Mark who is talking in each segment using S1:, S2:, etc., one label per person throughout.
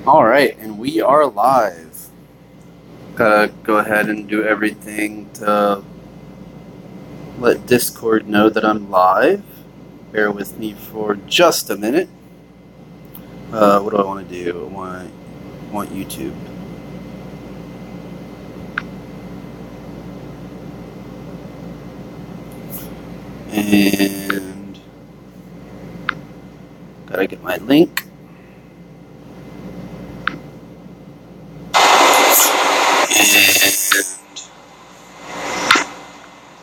S1: All right, and we are live. Gotta go ahead and do everything to let Discord know that I'm live. Bear with me for just a minute. What do I want to do? I want YouTube. And gotta get my link. And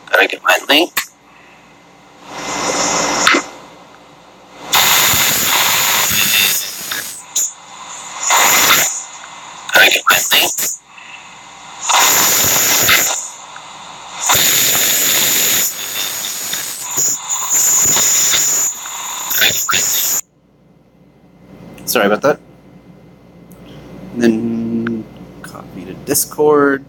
S1: gotta get my link. Gotta get my link. Sorry about that. And then copy to Discord.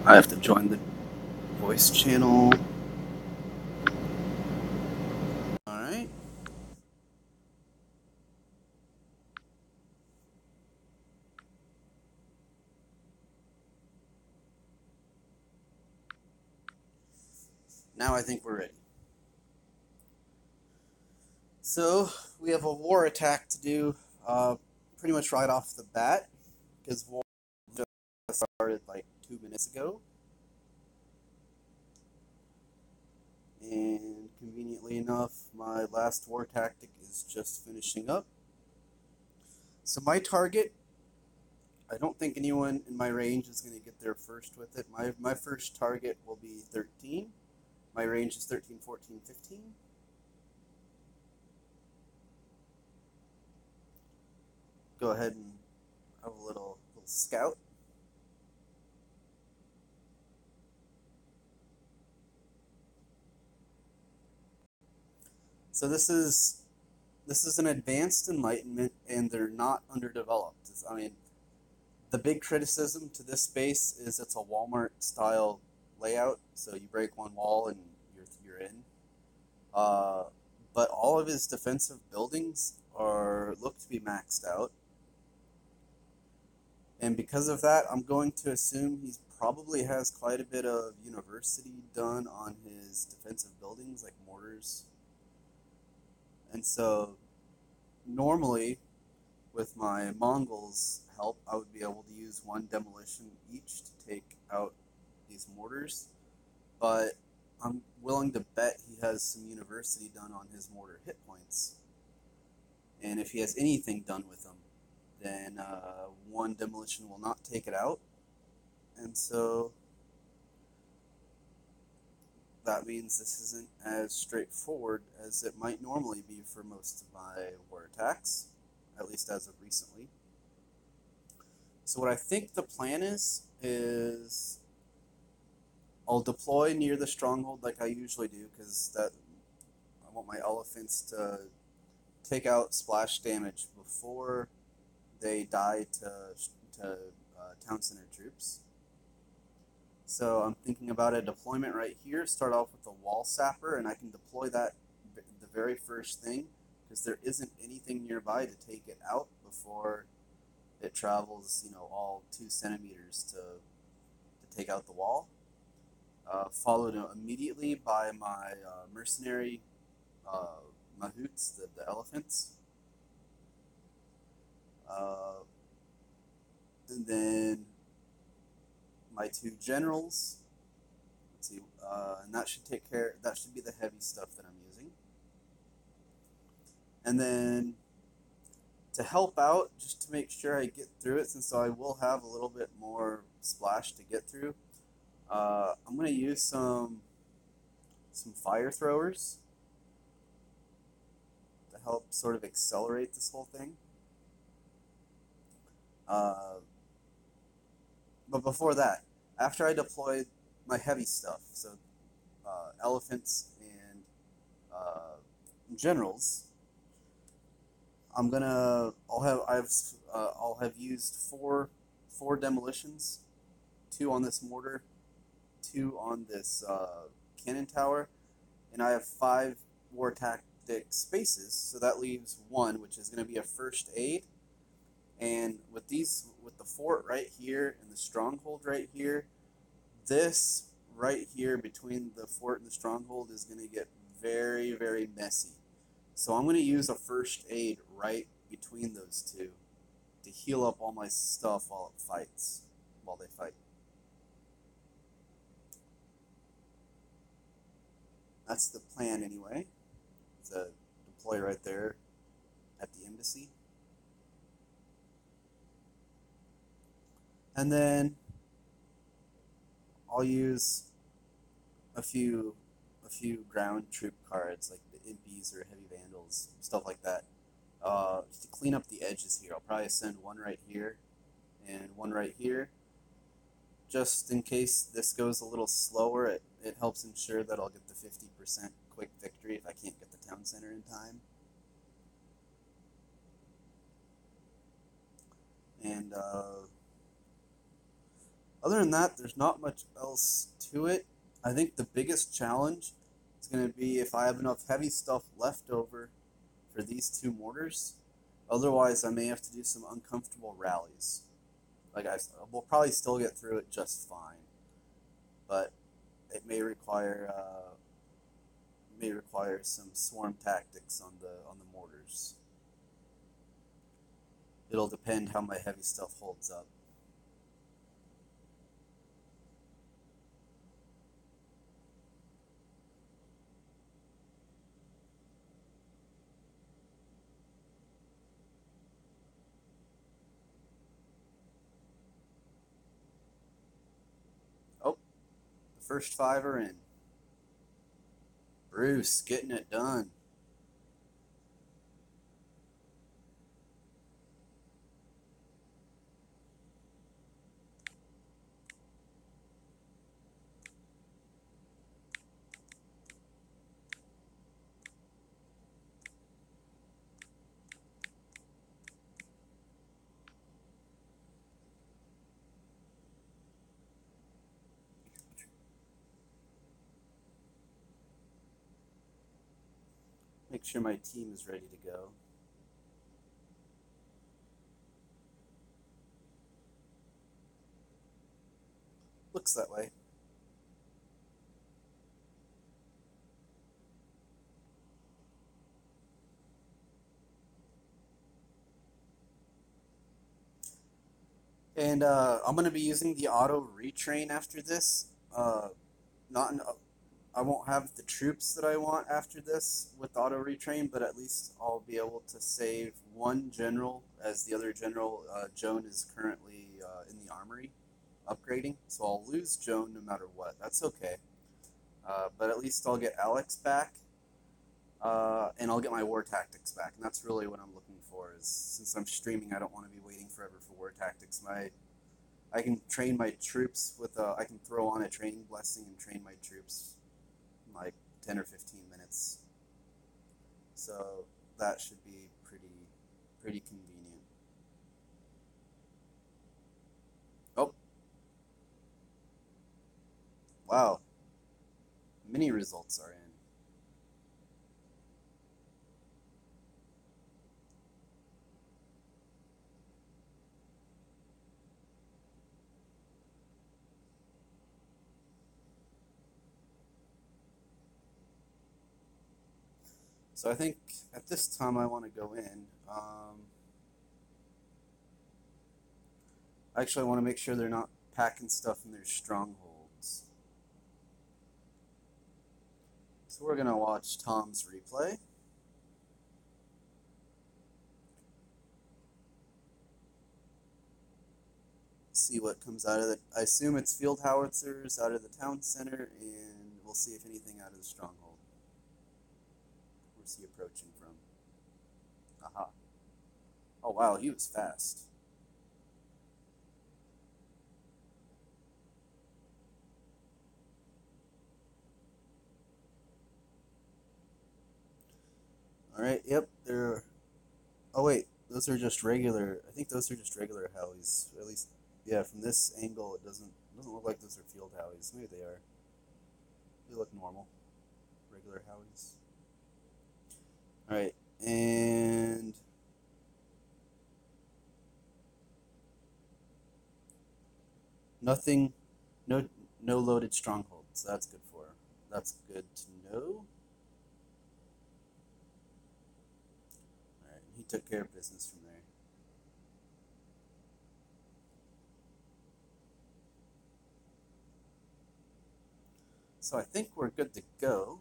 S1: I have to join the voice channel. All right. Now I think we're ready. So we have a war attack to do pretty much right off the bat because war just started like 2 minutes ago. And conveniently enough, my last war tactic is just finishing up. So my target, I don't think anyone in my range is going to get there first with it. My first target will be 13. My range is 13, 14, 15. Go ahead and have a little scout. So this is an advanced enlightenment, and they're not underdeveloped. I mean, the big criticism to this space is it's a Walmart style layout. So you break one wall and you're in. But all of his defensive buildings look to be maxed out, and because of that, I'm going to assume he probably has quite a bit of university done on his defensive buildings, like mortars. And so, normally, with my Mongols' help, I would be able to use one demolition each to take out these mortars. But I'm willing to bet he has some university done on his mortar hit points. And if he has anything done with them, then one demolition will not take it out. And so that means this isn't as straightforward as it might normally be for most of my war attacks, at least as of recently. So what I think the plan is I'll deploy near the stronghold like I usually do, because that I want my elephants to take out splash damage before they die to town center troops. So I'm thinking about a deployment right here. Start off with the wall sapper, and I can deploy that the very first thing because there isn't anything nearby to take it out before it travels, all 2 centimeters to take out the wall. Followed immediately by my mercenary mahouts, the elephants. And then my 2 generals. Let's see, and that should take care. That should be the heavy stuff that I'm using. And then to help out, just to make sure I get through it, since I will have a little bit more splash to get through, I'm gonna use some fire throwers to help sort of accelerate this whole thing. Uh, but before that, after I deploy my heavy stuff, so elephants and generals, I'll have used four demolitions, two on this mortar, two on this cannon tower, and I have five war tactic spaces. So that leaves one, which is going to be a first aid. And with the fort right here and the stronghold right here, this right here between the fort and the stronghold is going to get very, very messy. So I'm going to use a first aid right between those two to heal up all my stuff while they fight. That's the plan anyway. To deploy right there at the embassy. And then I'll use a few ground troop cards like the impies or heavy vandals, stuff like that. Just to clean up the edges here. I'll probably send one right here and one right here. Just in case this goes a little slower, it helps ensure that I'll get the 50% quick victory if I can't get the town center in time. And other than that, there's not much else to it. I think the biggest challenge is going to be if I have enough heavy stuff left over for these two mortars. Otherwise, I may have to do some uncomfortable rallies. We'll probably still get through it just fine, but it may require some swarm tactics on the mortars. It'll depend how my heavy stuff holds up. Oh, the first five are in. Bruce getting it done. Make sure my team is ready to go. Looks that way. And I'm going to be using the auto retrain after this. Not in, I won't have the troops that I want after this with auto retrain, but at least I'll be able to save one general, as the other general, Joan, is currently in the armory upgrading. So I'll lose Joan no matter what. That's okay. But at least I'll get Alex back, and I'll get my war tactics back. And that's really what I'm looking for. Is since I'm streaming, I don't want to be waiting forever for war tactics. I can train my troops with I can throw on a training blessing and train my troops in like 10 or 15 minutes. So that should be pretty convenient. Oh, wow. Mini results are in. So I think at this time I want to go in. Actually, I want to make sure they're not packing stuff in their strongholds. So we're going to watch Tom's replay. see what comes out of it. I assume it's field howitzers out of the town center, and we'll see if anything out of the stronghold. Where's he approaching from? Aha. Oh, wow, he was fast. Alright, yep, they're... Oh, wait, those are just regular... I think those are just regular Howies. At least, yeah, from this angle, it doesn't look like those are field Howies. Maybe they are. They look normal. Regular Howies. Alright, and... Nothing... No loaded strongholds. That's good for... That's good to know. He took care of business from there. So I think we're good to go.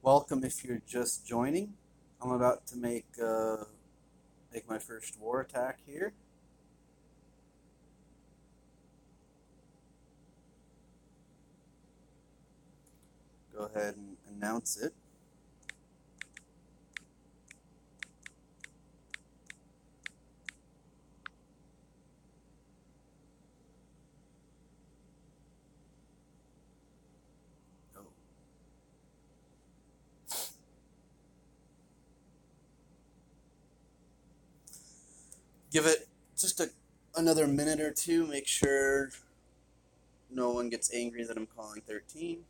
S1: Welcome if you're just joining. I'm about to make my first war attack here. Go ahead and announce it. Oh. Give it just another minute or two. Make sure no one gets angry that I'm calling 13.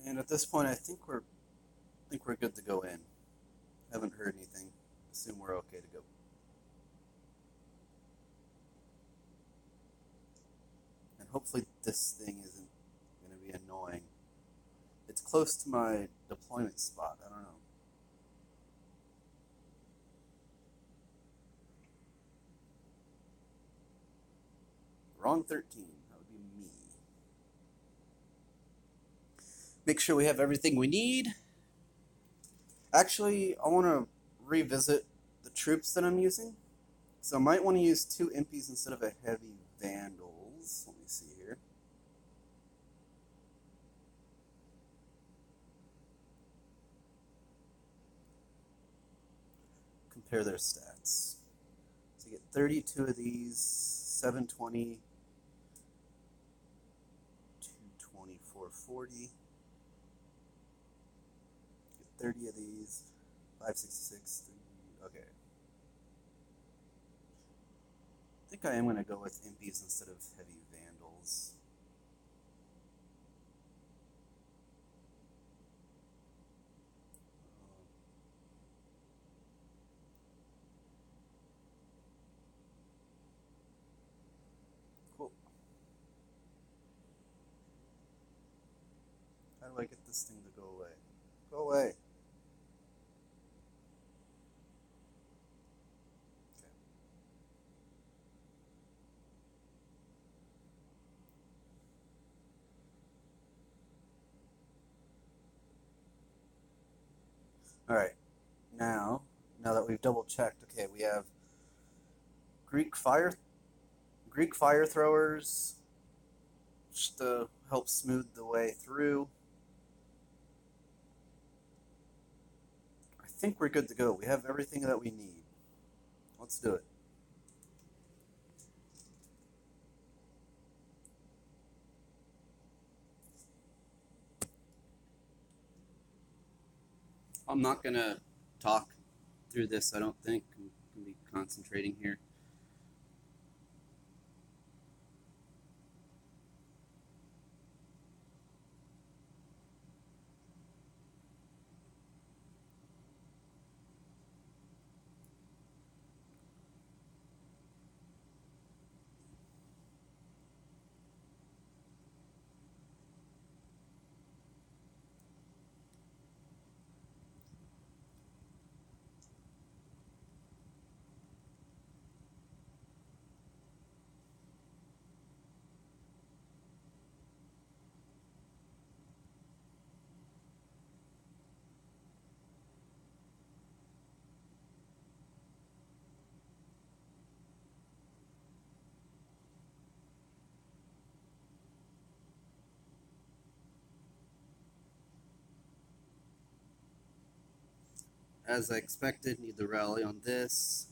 S1: And at this point, I think we're good to go in. Haven't heard anything. Assume we're okay to go. And hopefully this thing isn't going to be annoying. It's close to my deployment spot. I don't know. Wrong 13. That would be me. Make sure we have everything we need. Actually, I want to revisit the troops that I'm using. So I might want to use 2 impies instead of a heavy vandals. Let me see here. Compare their stats. So you get 32 of these, 720, 220, 440. Get 30 of these, 566, 3, okay. I think I am going to go with impies instead of heavy vandals. Cool. How do I get this thing to go away? Go away. All right, now that we've double checked, okay, we have Greek fire throwers just to help smooth the way through. think we're good to go. We have everything that we need. Let's do it. I'm not going to talk through this, I don't think. I'm going to be concentrating here. As I expected, need the rally on this.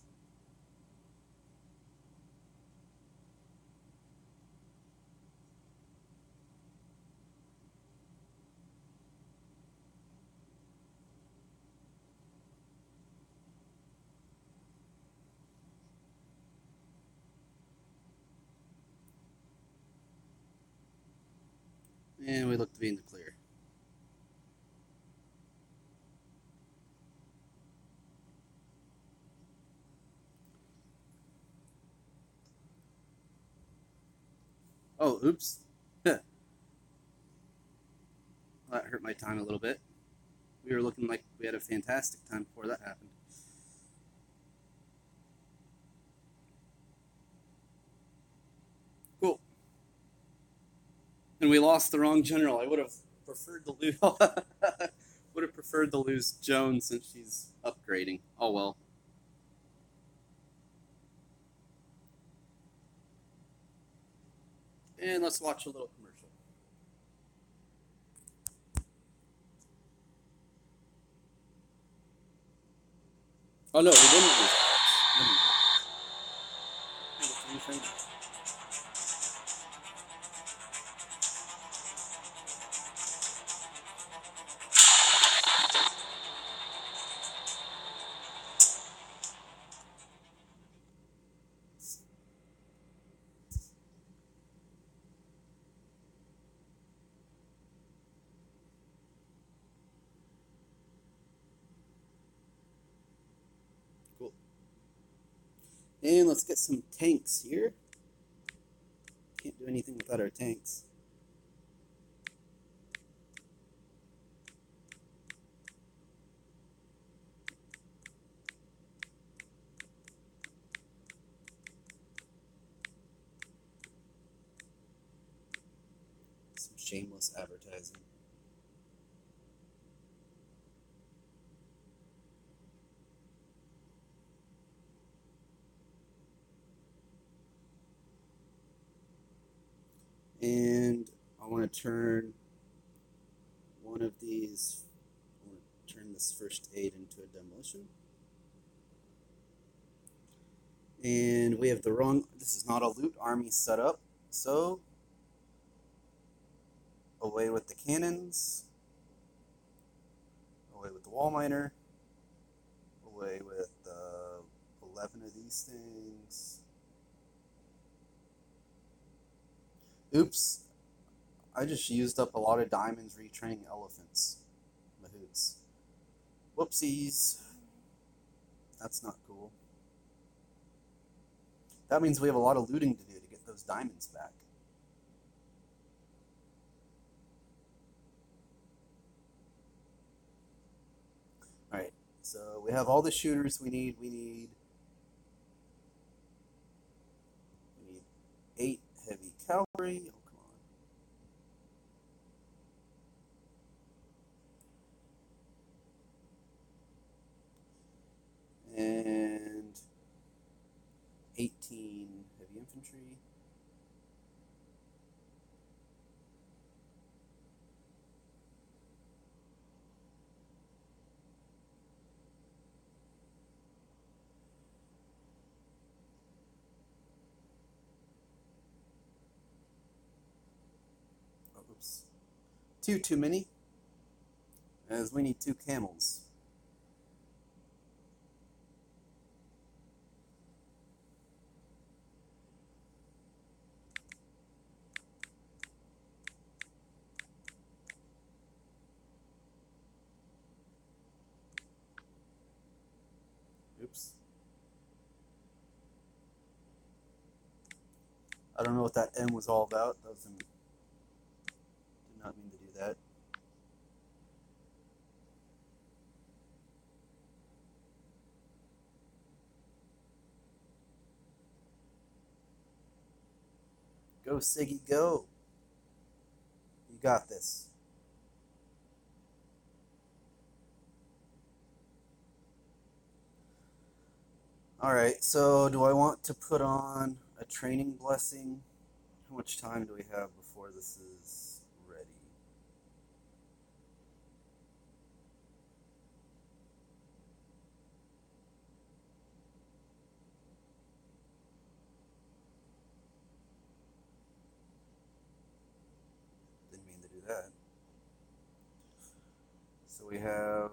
S1: And we look to be in the clear. Oh, oops. That hurt my time a little bit. We were looking like we had a fantastic time before that happened. Cool. And we lost the wrong general. I would have preferred to lose. Would have preferred to lose Joan since she's upgrading. Oh well. And let's watch a little commercial. Oh no, we didn't lose Alex. Cool. And let's get some tanks here. Can't do anything without our tanks. Some shameless advertising. And I want to turn one of these, I want to turn this first aid into a demolition. And we have the wrong, this is not a loot army setup, so away with the cannons, away with the wall miner, away with 11 of these things. Oops, I just used up a lot of diamonds retraining elephants. Mahoots. Whoopsies. That's not cool. That means we have a lot of looting to do to get those diamonds back. Alright, so we have all the shooters we need. We need 8 heavy cavalry. Oh, come on. And 18 heavy infantry. Oops. Two too many, as we need two camels. Oops. I don't know what that M was all about. Did not mean to do that. Go, Siggy, go. You got this. Alright, so do I want to put on a training blessing? How much time do we have before this is ready? Didn't mean to do that. So we have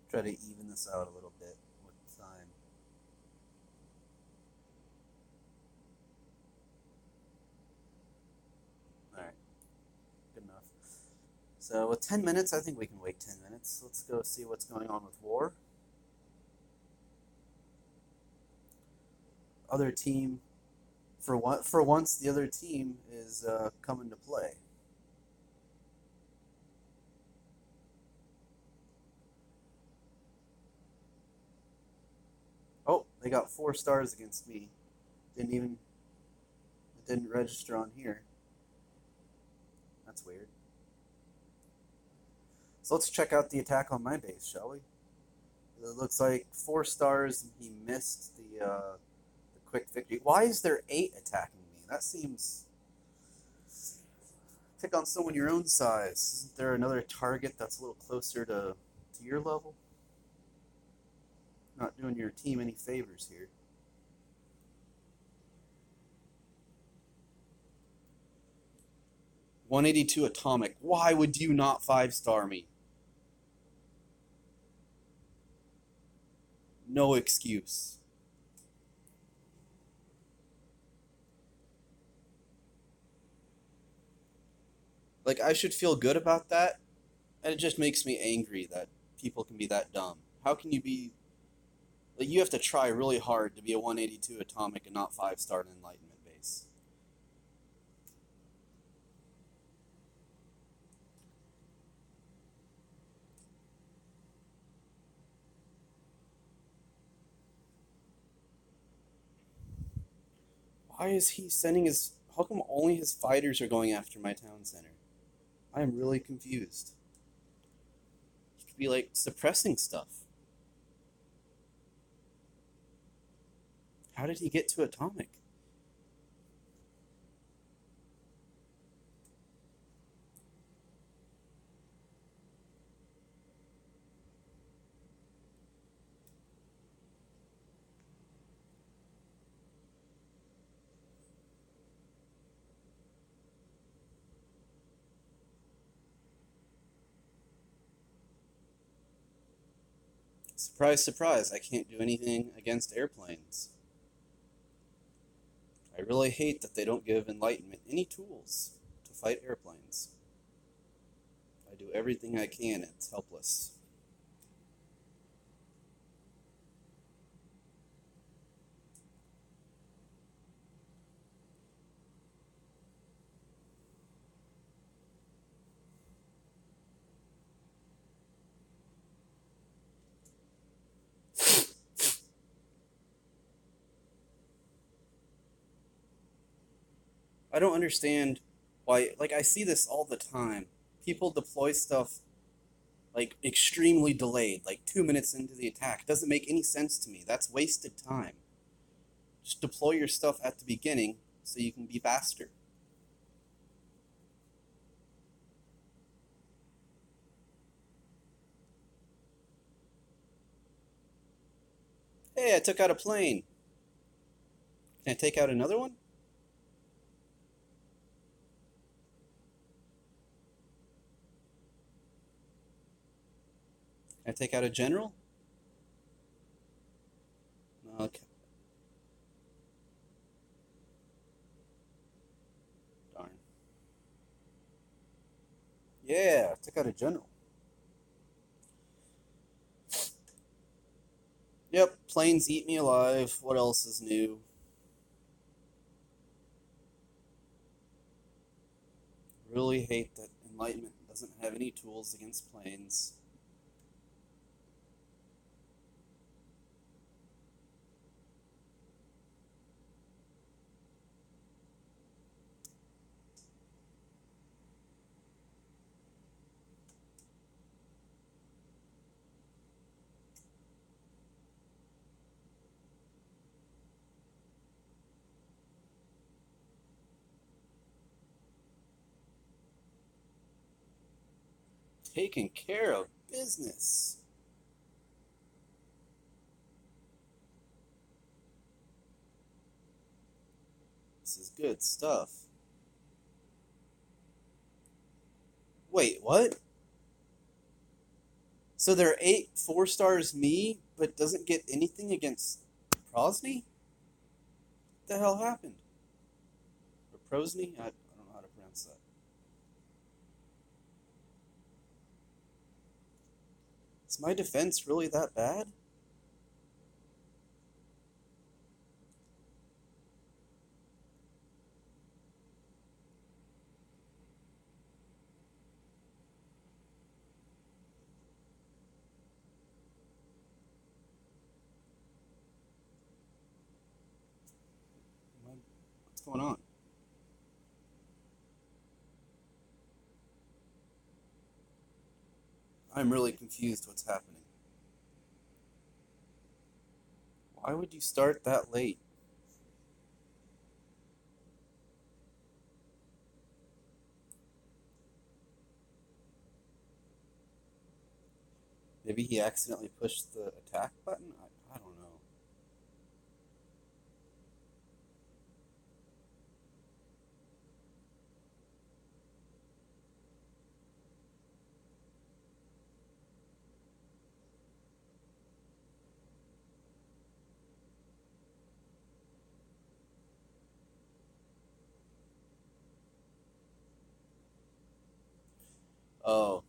S1: try to even this out a little bit with time. Alright, good enough. So with 10 minutes, I think we can wait 10 minutes. Let's go see what's going on with war. Other team, for once, the other team is coming to play. Oh, they got 4 stars against me. It didn't register on here. That's weird. So let's check out the attack on my base, shall we? It looks like 4 stars and he missed the quick victory. Why is there 8 attacking me? That seems... Pick on someone your own size. Isn't there another target that's a little closer to your level? Not doing your team any favors here. .182 atomic. Why would you not 5-star me? No excuse. Like, I should feel good about that, and it just makes me angry that people can be that dumb. How can you be... Like, you have to try really hard to be a 182 atomic and not 5-star an Enlightenment base. Why is he sending his... How come only his fighters are going after my town center? I am really confused. He could be, like, suppressing stuff. How did he get to atomic? Surprise, surprise, I can't do anything against airplanes. I really hate that they don't give Enlightenment any tools to fight airplanes. I do everything I can, it's helpless. I don't understand why, like, I see this all the time. People deploy stuff like extremely delayed, like 2 minutes into the attack. It doesn't make any sense to me. That's wasted time. Just deploy your stuff at the beginning so you can be faster. Hey, I took out a plane. Can I take out another one? Can I take out a general? Okay, darn. Yeah, I took out a general. Yep, planes eat me alive. What else is new? Really hate that Enlightenment doesn't have any tools against planes. Taking care of business. This is good stuff. Wait, what? So they're 8 4 stars me, but doesn't get anything against Prosny? What the hell happened? Or Prosny? I don't know how to pronounce that. Is my defense really that bad? What's going on? I'm really confused what's happening. Why would you start that late? Maybe he accidentally pushed the attack button? I don't know. Oh,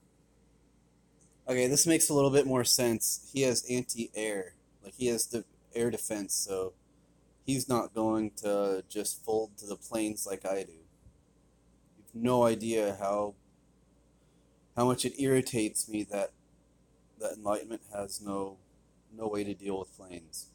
S1: okay, this makes a little bit more sense. He has anti-air. Like, he has the air defense, so he's not going to just fold to the planes like I do. You've no idea how much it irritates me that Enlightenment has no way to deal with planes.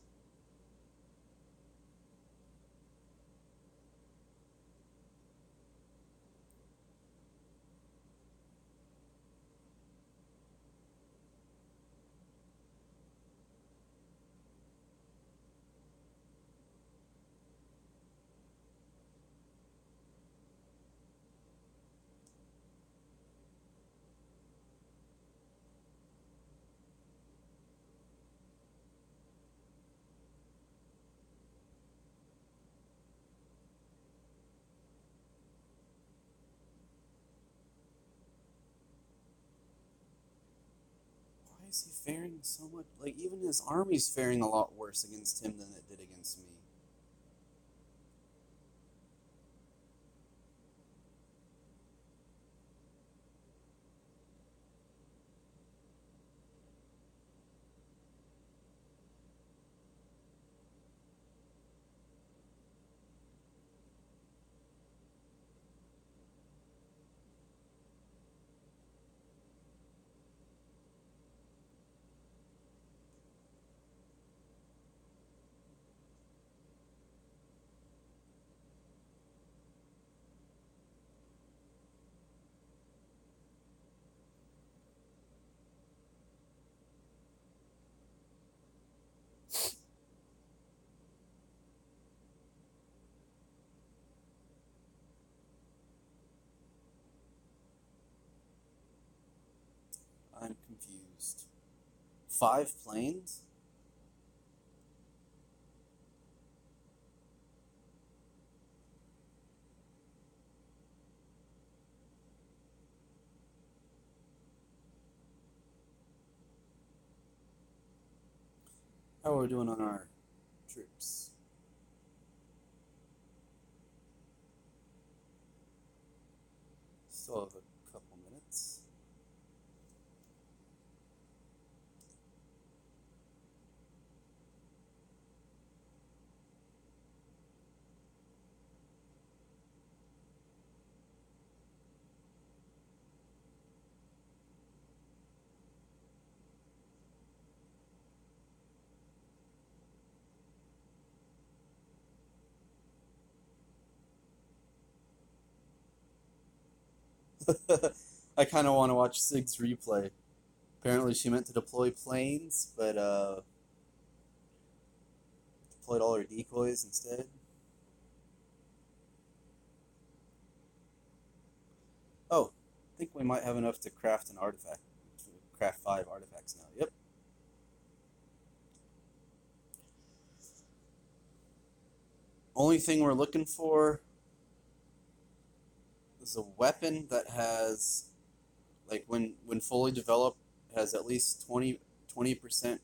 S1: Why is he faring so much? Like, even his army's faring a lot worse against him than it did against me. 5 planes? How are we doing on our troops? Still have a couple minutes. I kind of want to watch Sig's replay. Apparently, she meant to deploy planes, but deployed all her decoys instead. Oh, I think we might have enough to craft an artifact. Craft 5 artifacts now. Yep. Only thing we're looking for is a weapon that has, like, when fully developed, has at least 20%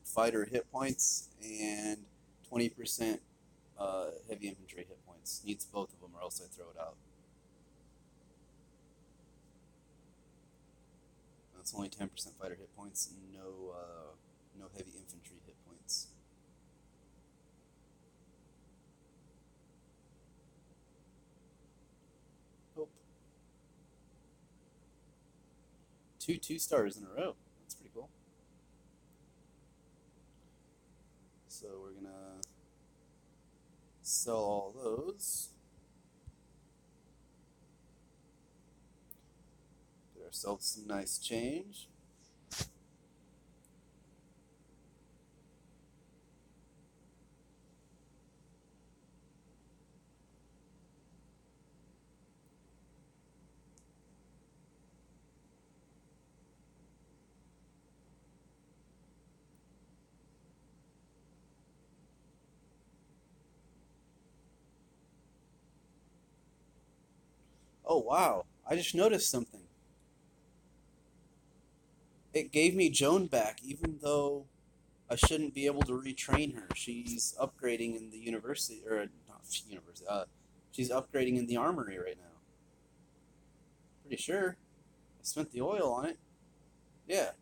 S1: fighter hit points and 20% heavy infantry hit points. Needs both of them, or else I throw it out. That's only 10% fighter hit points, no heavy infantry hit points. Nope. 2 2-stars in a row. That's pretty cool. So we're gonna sell all those. Get ourselves some nice change. Oh wow, I just noticed something. It gave me Joan back, even though I shouldn't be able to retrain her. She's upgrading in the university, or not university. She's upgrading in the armory right now. Pretty sure. I spent the oil on it. Yeah,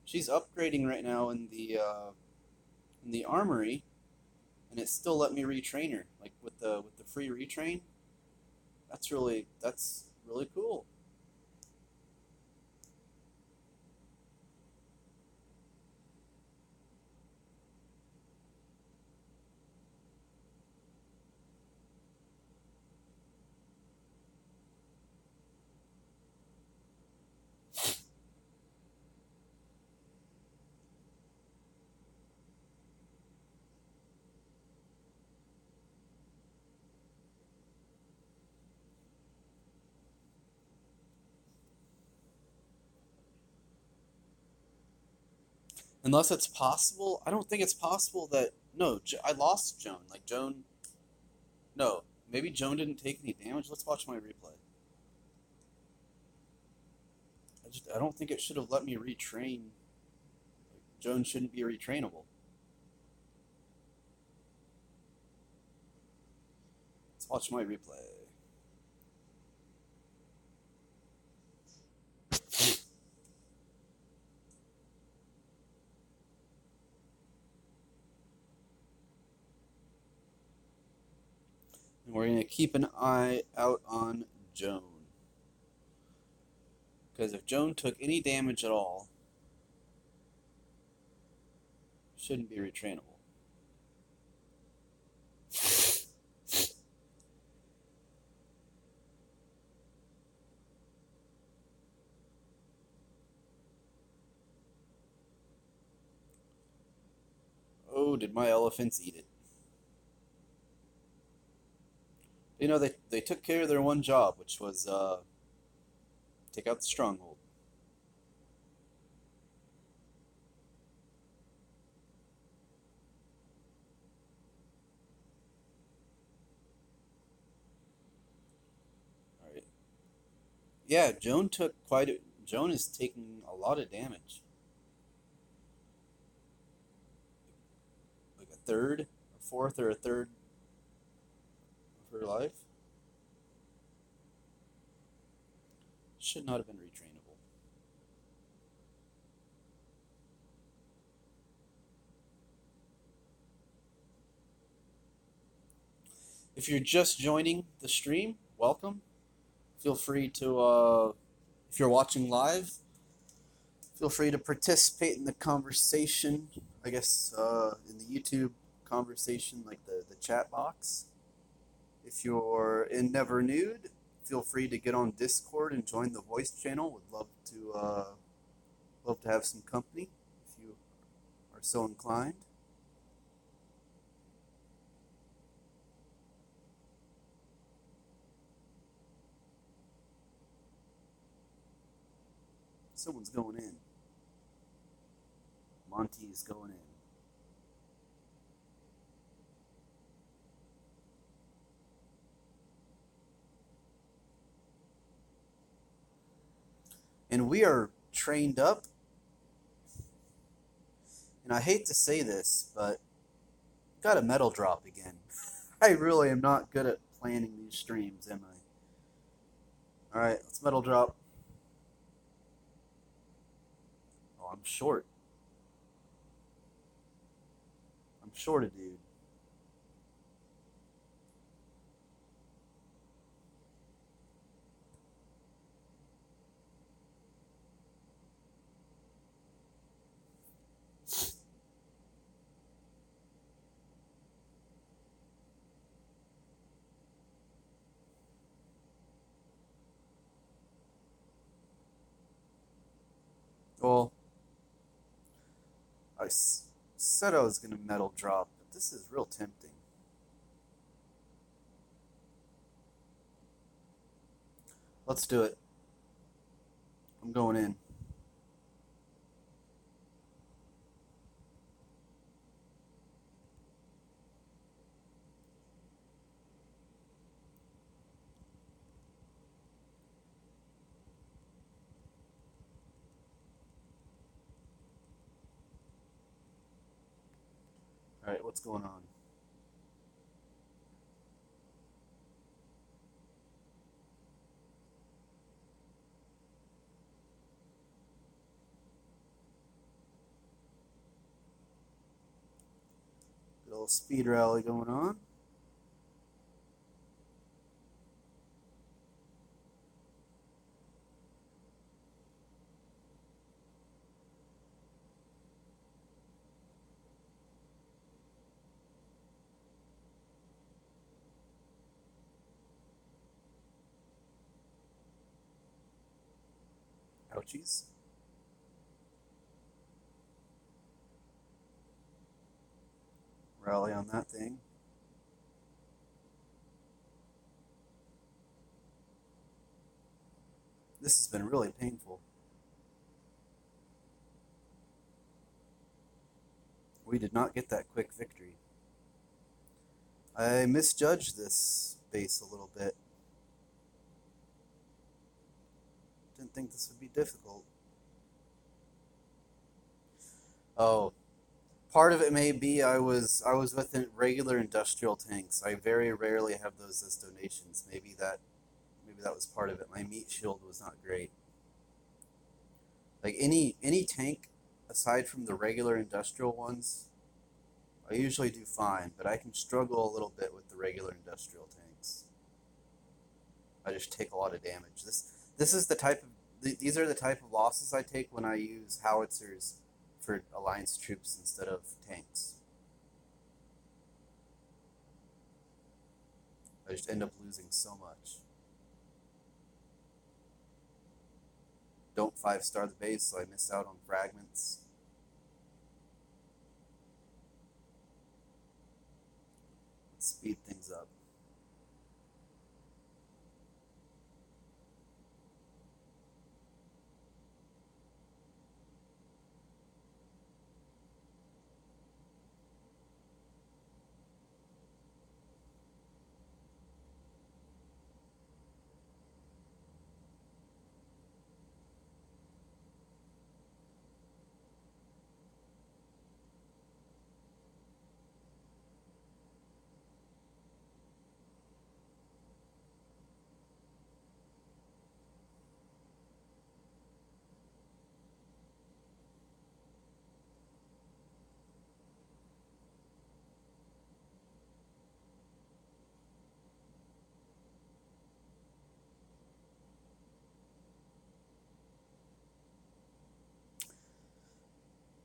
S1: she's upgrading right now in the armory, and it still let me retrain her, like with the free retrain. That's really cool. Unless it's possible, I don't think it's possible that no, I lost Joan. Like Joan, no, maybe Joan didn't take any damage. Let's watch my replay. I don't think it should have let me retrain. Like, Joan shouldn't be retrainable. Let's watch my replay. And we're going to keep an eye out on Joan. Because if Joan took any damage at all, shouldn't be retrainable. Oh, did my elephants eat it? You know, they took care of their one job, which was take out the stronghold. Yeah, Joan is taking a lot of damage. Like a third, a fourth, or a third of her life. Should not have been retrainable. If you're just joining the stream, welcome. Feel free to, if you're watching live, feel free to participate in the conversation. I guess in the YouTube conversation, like the chat box. If you're in Never Nude, feel free to get on Discord and join the voice channel. Would love to have some company if you are so inclined. Someone's going in. Monty is going in. And we are trained up. And I hate to say this, but got a metal drop again. I really am not good at planning these streams, am I? Alright, let's metal drop. Oh, I'm short. I'm short a dude. Well, I said I was going to metal drop, but this is real tempting. Let's do it. I'm going in. Alright, what's going on? Good old speed rally going on. Ouchies. Rally on that thing. This has been really painful. We did not get that quick victory. I misjudged this base a little bit. Didn't think this would be difficult. Oh, part of it may be I was with regular industrial tanks. I very rarely have those as donations. Maybe that was part of it. My meat shield was not great. Like any tank aside from the regular industrial ones, I usually do fine, but I can struggle a little bit with the regular industrial tanks. I just take a lot of damage. This is the type of these are the type of losses I take when I use howitzers for alliance troops instead of tanks. I just end up losing so much. Don't 5-star the base, so I miss out on fragments. Let's speed things up.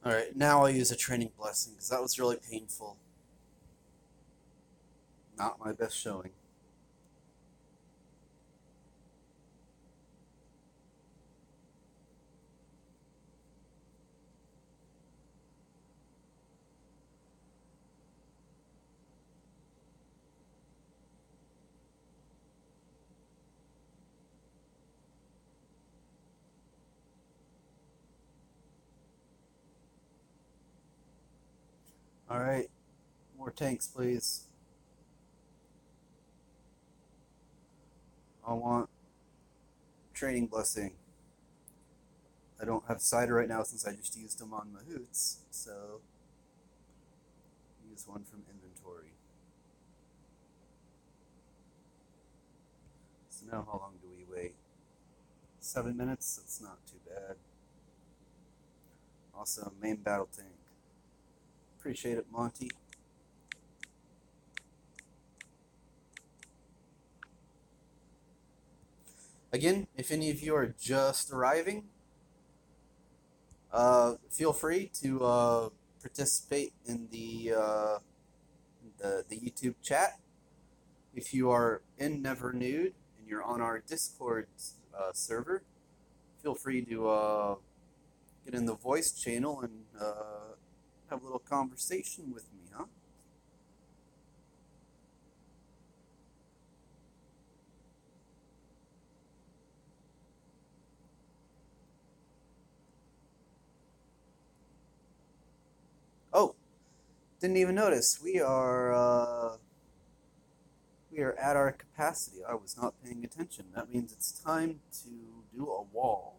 S1: Alright, now I'll use a training blessing, because that was really painful. Not my best showing. Alright, more tanks, please. I want training blessing. I don't have cider right now since I just used them on Mahoots, so use one from inventory. So now how long do we wait? 7 minutes? That's not too bad. Also, main battle tank. Appreciate it, Monty. Again, if any of you are just arriving, feel free to participate in the YouTube chat. If you are in Never Nude and you're on our Discord server, feel free to get in the voice channel and have a little conversation with me, huh? Oh, didn't even notice. We are at our capacity. I was not paying attention. That means it's time to do a wall.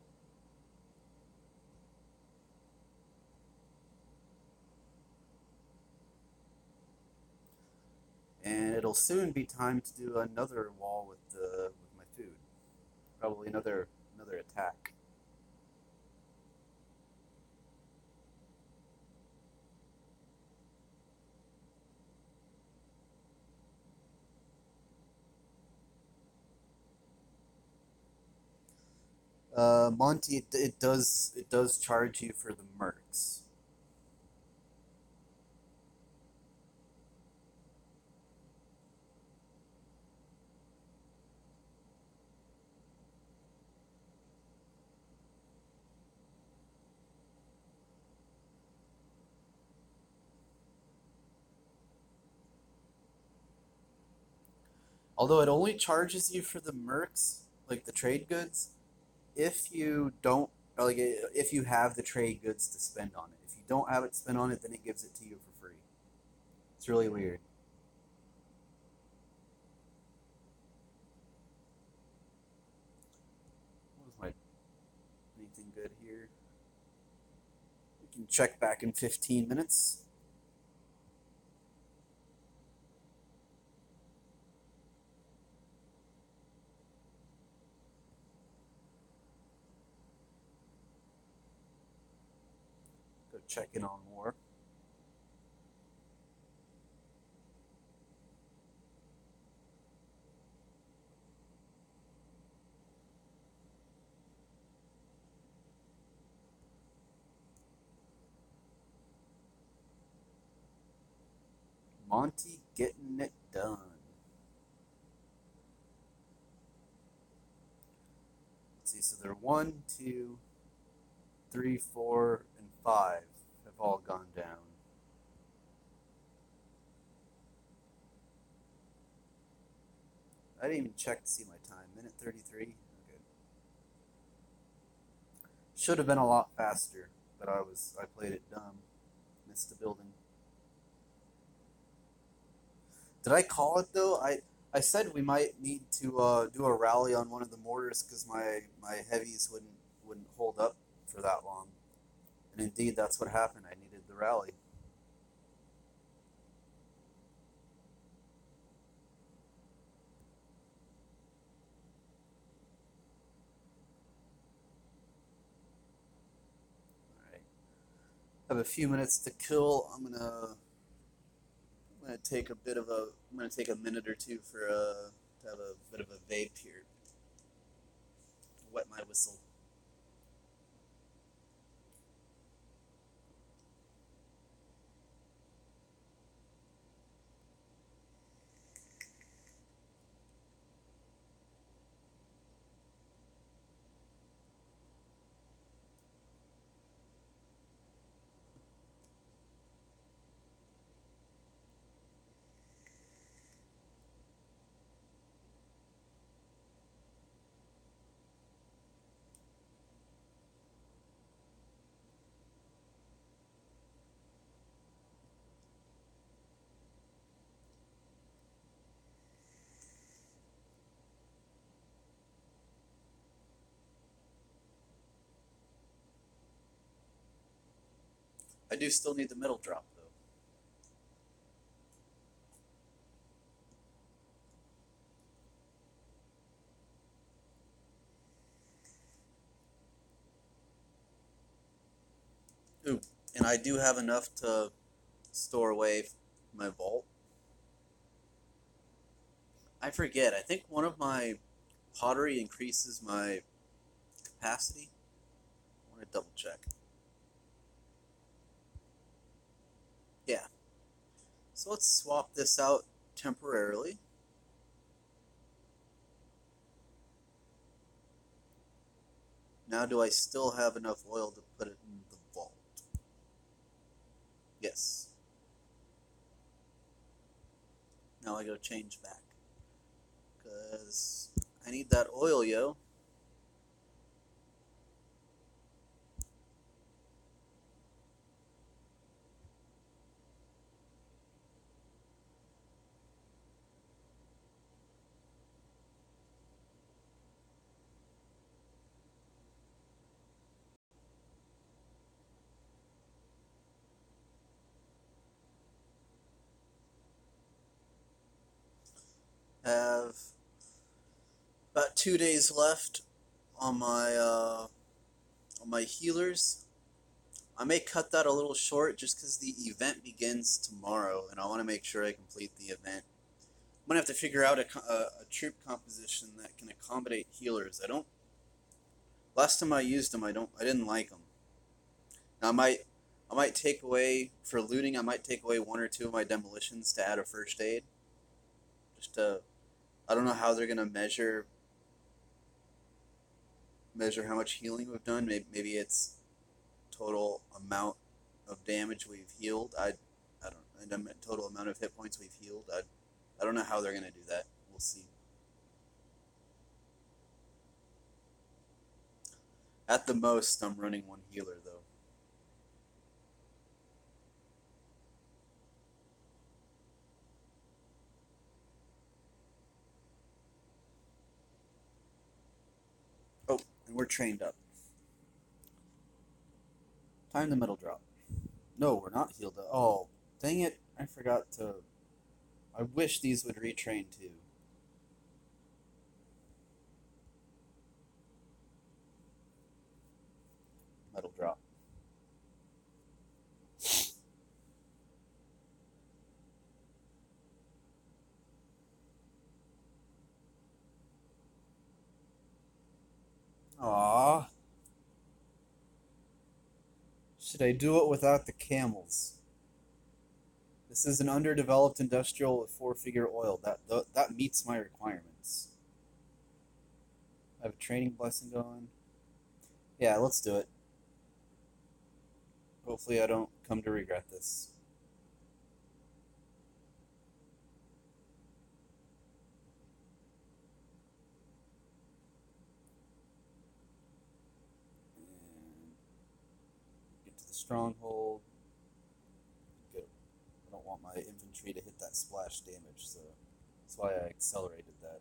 S1: And it'll soon be time to do another wall with my food. Probably another attack. Monty, it does charge you for the mercs. Although it only charges you for the mercs, like the trade goods, if you don't like if you have the trade goods to spend on it. If you don't have it to spend on it, then it gives it to you for free. It's really weird. What was my anything good here? We can check back in 15 minutes. Go check in on more. Monty getting it done. Let's see, so they're 1, 2, 3, 4, and 5 have all gone down. I didn't even check to see my time. Minute 33. Okay. Should have been a lot faster, but I played it dumb. Missed the building. Did I call it though? I said we might need to do a rally on one of the mortars because my heavies wouldn't hold up for that long, and indeed that's what happened. I needed the rally. All right, have a few minutes to kill. I'm gonna take a bit of a I'm gonna take a minute or two for to have a bit of a vape here. Wet my whistle. I do still need the middle drop, though. Ooh, and I do have enough to store away my vault. I forget. I think one of my pottery increases my capacity. I want to double check. Yeah. So let's swap this out temporarily. Now do I still have enough oil to put it in the vault? Yes. Now I go change back. Because I need that oil, yo. Have about 2 days left on my healers. I may cut that a little short just because the event begins tomorrow, and I want to make sure I complete the event. I'm gonna have to figure out a troop composition that can accommodate healers. I don't. Last time I used them, I didn't like them. Now, I might take away for looting. I might take away one or two of my demolitions to add a first aid. Just to, I don't know how they're gonna measure how much healing we've done. Maybe it's total amount of damage we've healed. I don't. Total amount of hit points we've healed. I don't know how they're gonna do that. We'll see. At the most, I'm running one healer though. Oh, and we're trained up. Time the middle drop. No, we're not healed up. Oh, dang it. I forgot to. I wish these would retrain too. Middle drop. Aww. Should I do it without the camels? This is an underdeveloped industrial with four-figure oil. That meets my requirements. I have a training blessing going. Yeah, let's do it. Hopefully I don't come to regret this. And get to the stronghold. Good. I don't want my infantry to hit that splash damage, so that's why I accelerated that.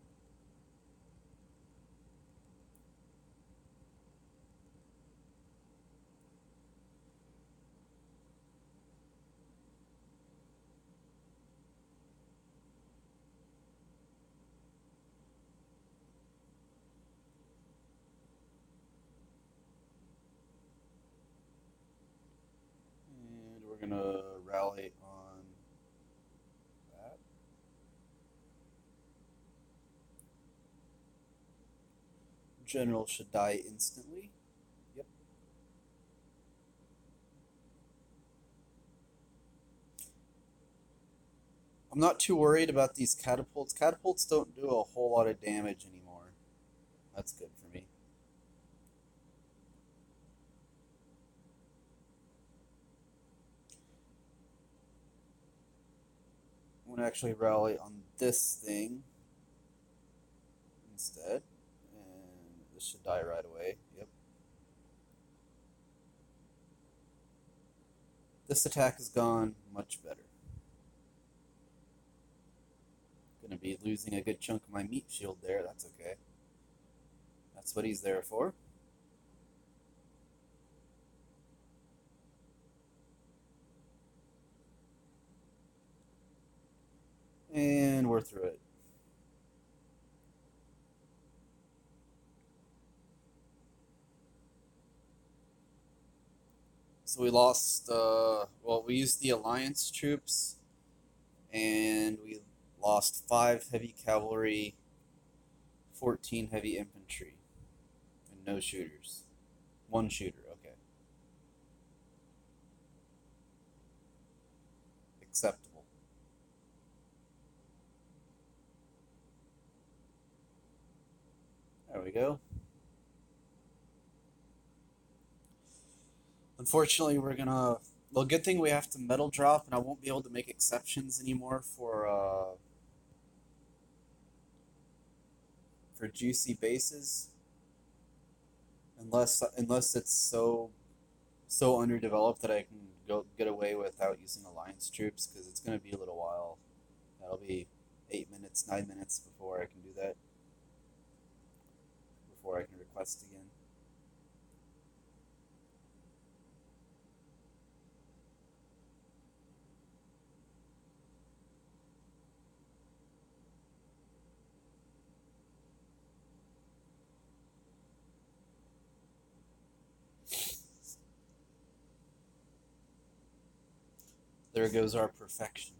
S1: And we're gonna rally on that. General should die instantly. Yep. I'm not too worried about these catapults. Catapults don't do a whole lot of damage anymore. That's good for me. I'm gonna actually rally on this thing instead. And this should die right away. Yep. This attack is gone. Much better. Gonna be losing a good chunk of my meat shield there. That's okay. That's what he's there for. And we're through it. So we lost, well, we used the Alliance troops, and we lost 5 heavy cavalry, 14 heavy infantry, and no shooters. One shooter, okay. Acceptable. There we go. Unfortunately, we're gonna. Well, good thing we have to metal drop, and I won't be able to make exceptions anymore for juicy bases, unless it's so underdeveloped that I can go get away without using alliance troops, because it's gonna be a little while. That'll be 8 minutes, 9 minutes before I can do that. Before I can request again. There goes our perfection.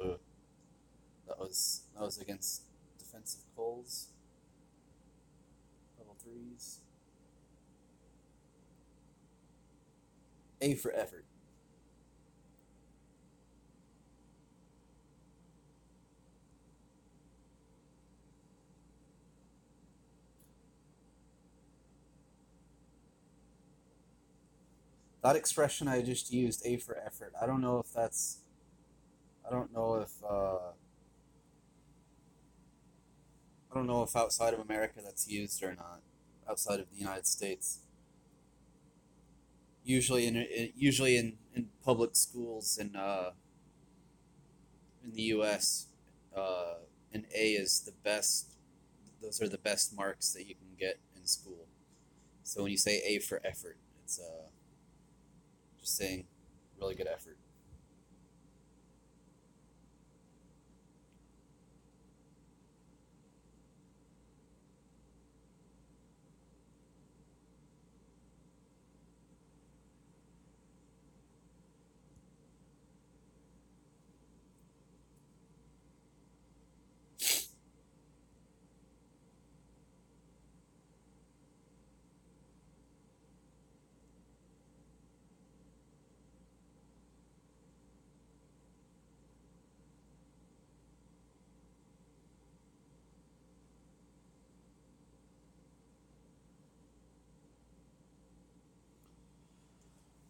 S1: Ugh. That was against defensive coals. Level threes. A for effort. That expression I just used, A for effort. I don't know if that's. I don't know if. I don't know if outside of America that's used or not. Outside of the United States. Usually in public schools in the U.S., an A is the best. Those are the best marks that you can get in school. So when you say A for effort, it's just saying really good effort.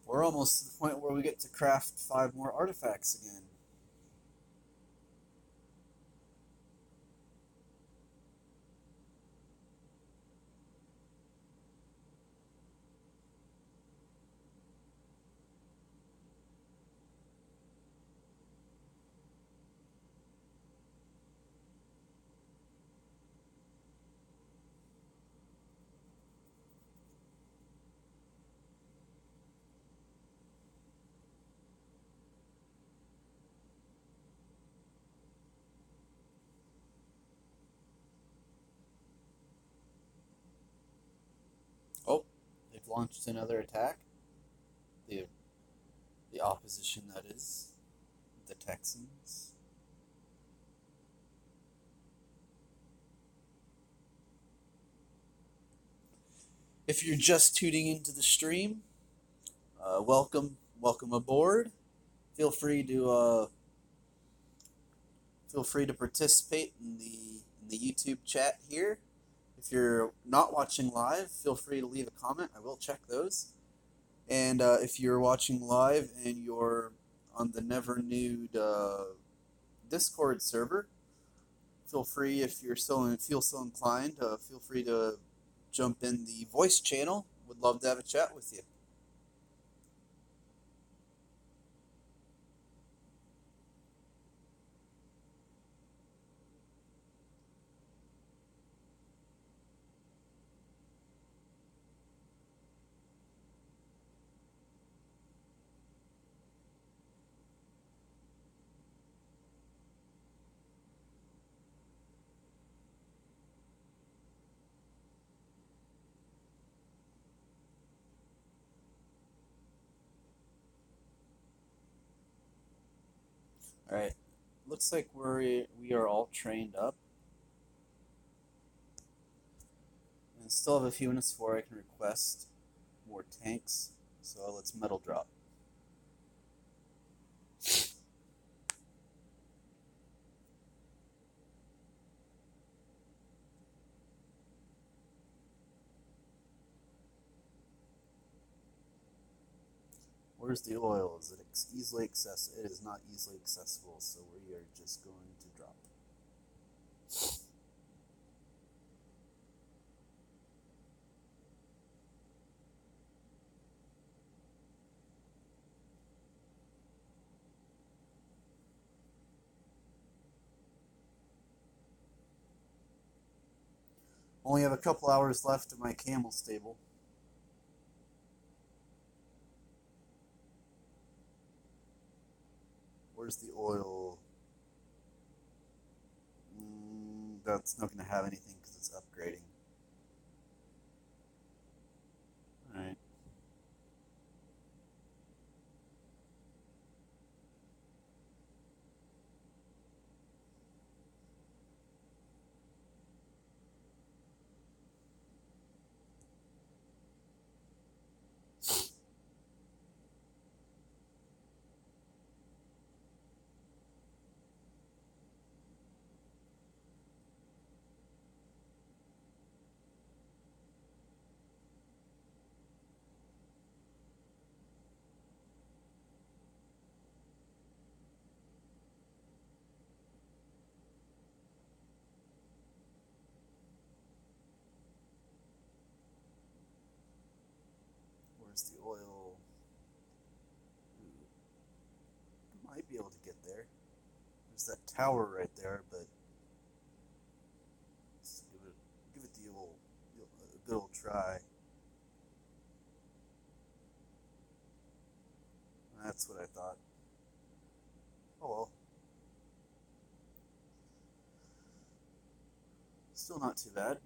S1: We're almost to the point where we get to craft 5 more artifacts again. Oh, they've launched another attack. The the opposition, that is, the Texans. If you're just tuning into the stream, welcome aboard. Feel free to participate in the YouTube chat here. If you're not watching live, feel free to leave a comment. I will check those. And if you're watching live and you're on the Never Nude Discord server, feel free, if you're feel so inclined, feel free to jump in the voice channel. Would love to have a chat with you. All right. Looks like we are all trained up, and still have a few minutes before I can request more tanks. So let's metal drop. Where's the oil? Is it easily accessible? It is not easily accessible, so we are just going to drop. Only have a couple hours left in my camel stable. Where's the oil? That's not going to have anything because it's upgrading. Alright. Where's the oil? Might be able to get there. There's that tower right there, but let's give it the old, a good old try. That's what I thought. Oh well. Still not too bad.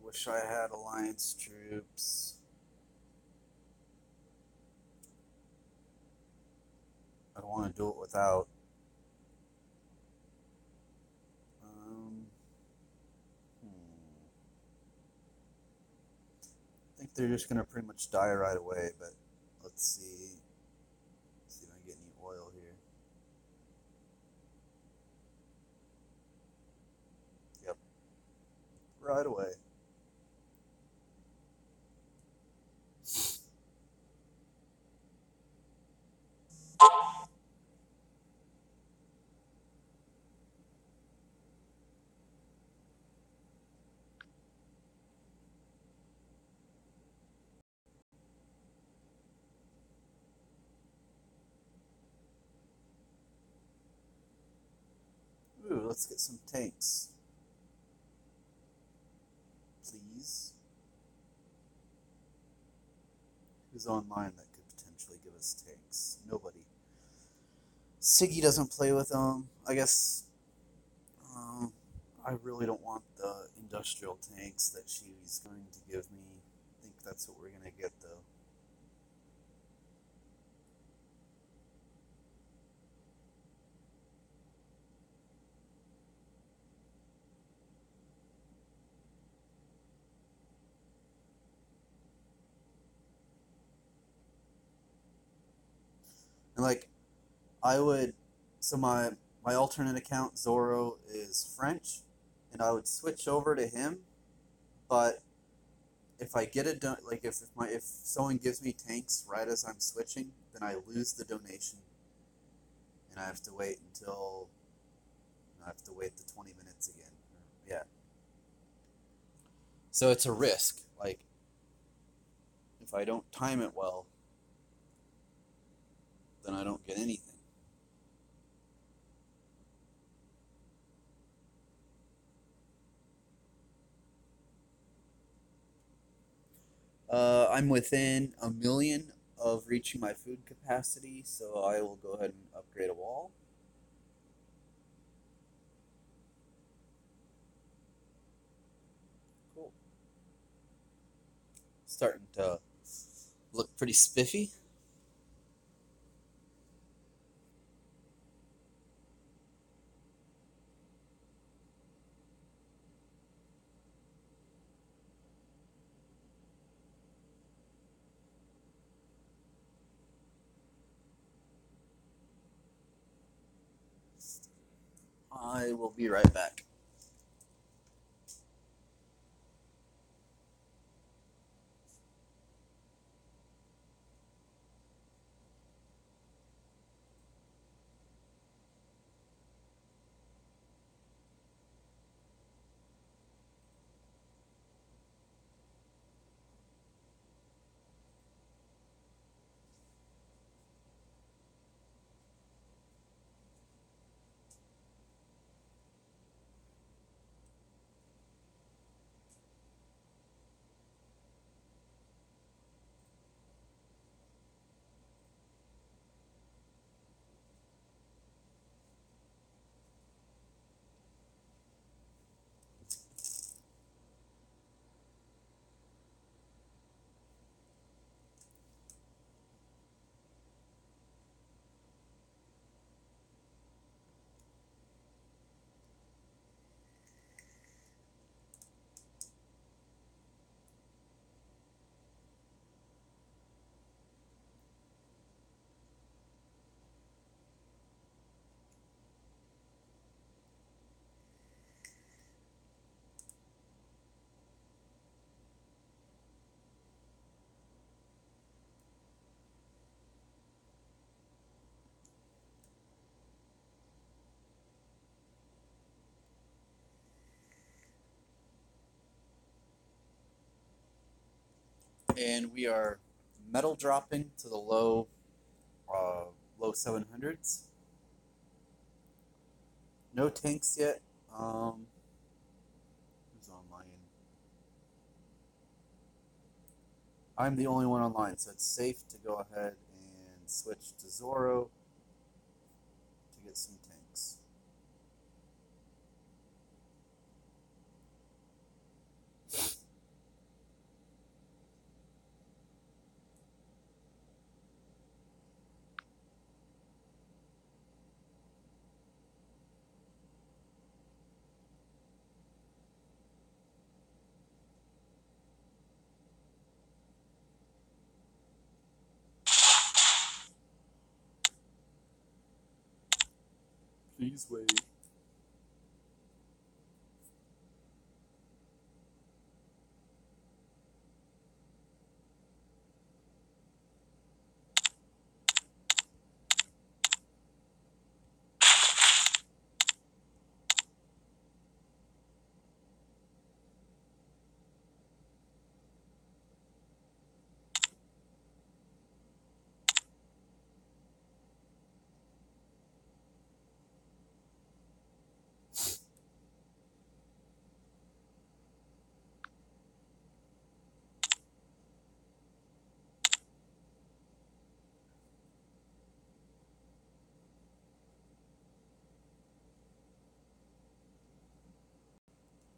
S1: Wish I had alliance troops. I don't want to do it without. I think they're just gonna pretty much die right away. But let's see. Let's see if I can get any oil here. Yep, right away. Ooh, let's get some tanks. Please. Who's online that could potentially give us tanks? Nobody. Siggy doesn't play with them. I guess I really don't want the industrial tanks that she's going to give me. I think that's what we're going to get, though. And like I would, so my alternate account Zorro is French, and I would switch over to him. But if I get it done, like if someone gives me tanks right as I'm switching, then I lose the donation, and I have to wait until I have to wait the 20 minutes again. Yeah. So it's a risk. Like if I don't time it well, then I don't get anything. I'm within a million of reaching my food capacity, so I will go ahead and upgrade a wall. Cool. Starting to look pretty spiffy. I will be right back. And we are metal dropping to the uh, low 700s. No tanks yet. Who's online? I'm the only one online, so it's safe to go ahead and switch to Zorro to get some tanks. Please wait.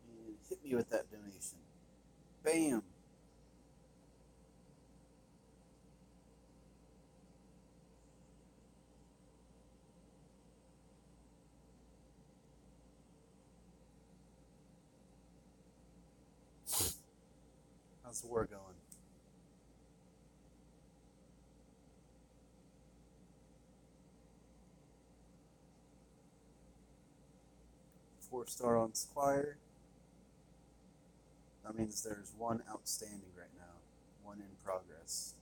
S1: And hit me with that donation. Bam! How's the war going? 4-star on Squire. That means there's one outstanding right now, one in progress.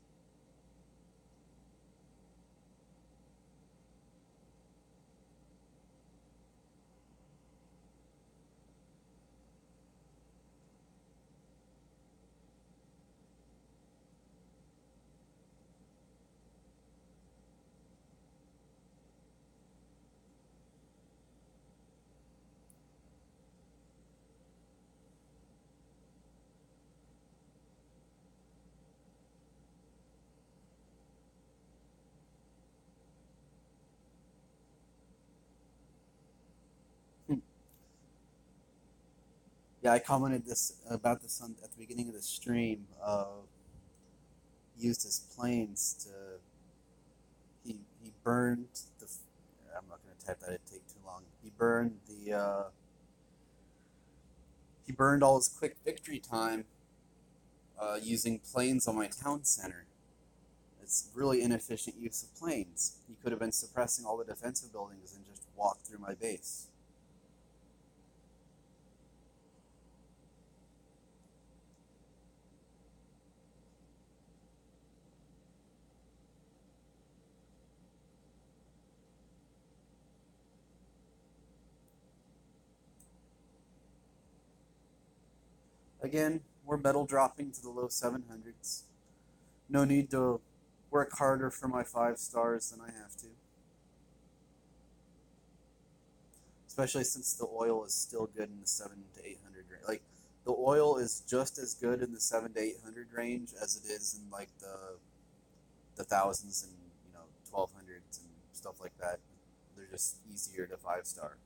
S1: Yeah, I commented this at the beginning of the stream. Used his planes to he burned the. I'm not going to type that; it'd take too long. He burned all his quick victory time using planes on my town center. It's really inefficient use of planes. He could have been suppressing all the defensive buildings and just walked through my base. Again, we're metal dropping to the low 700s. No need to work harder for my 5 stars than I have to. Especially since the oil is still good in the 7 to 800 range. Like, the oil is just as good in the 7 to 800 range as it is in like the thousands and 1200s and stuff like that. They're just easier to 5-star.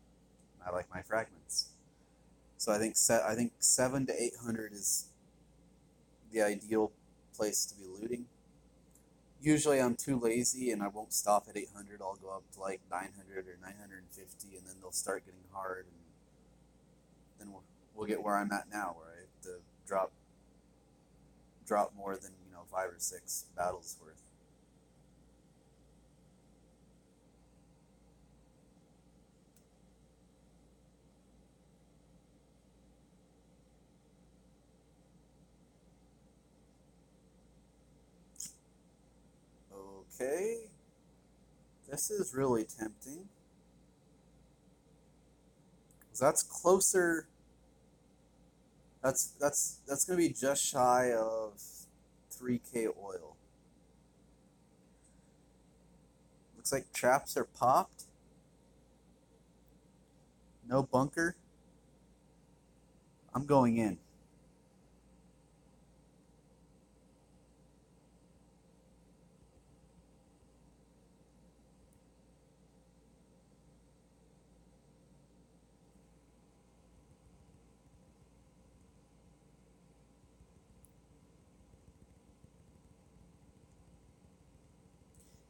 S1: I like my fragments. So I think 7 to 800 is the ideal place to be looting. Usually I'm too lazy and I won't stop at 800. I'll go up to like 900 or 950, and then they'll start getting hard, and then we'll get where I'm at now, where I have to drop more than 5 or 6 battles worth. Okay, this is really tempting. 'Cause that's closer. That's gonna be just shy of 3K oil. Looks like traps are popped. No bunker. I'm going in.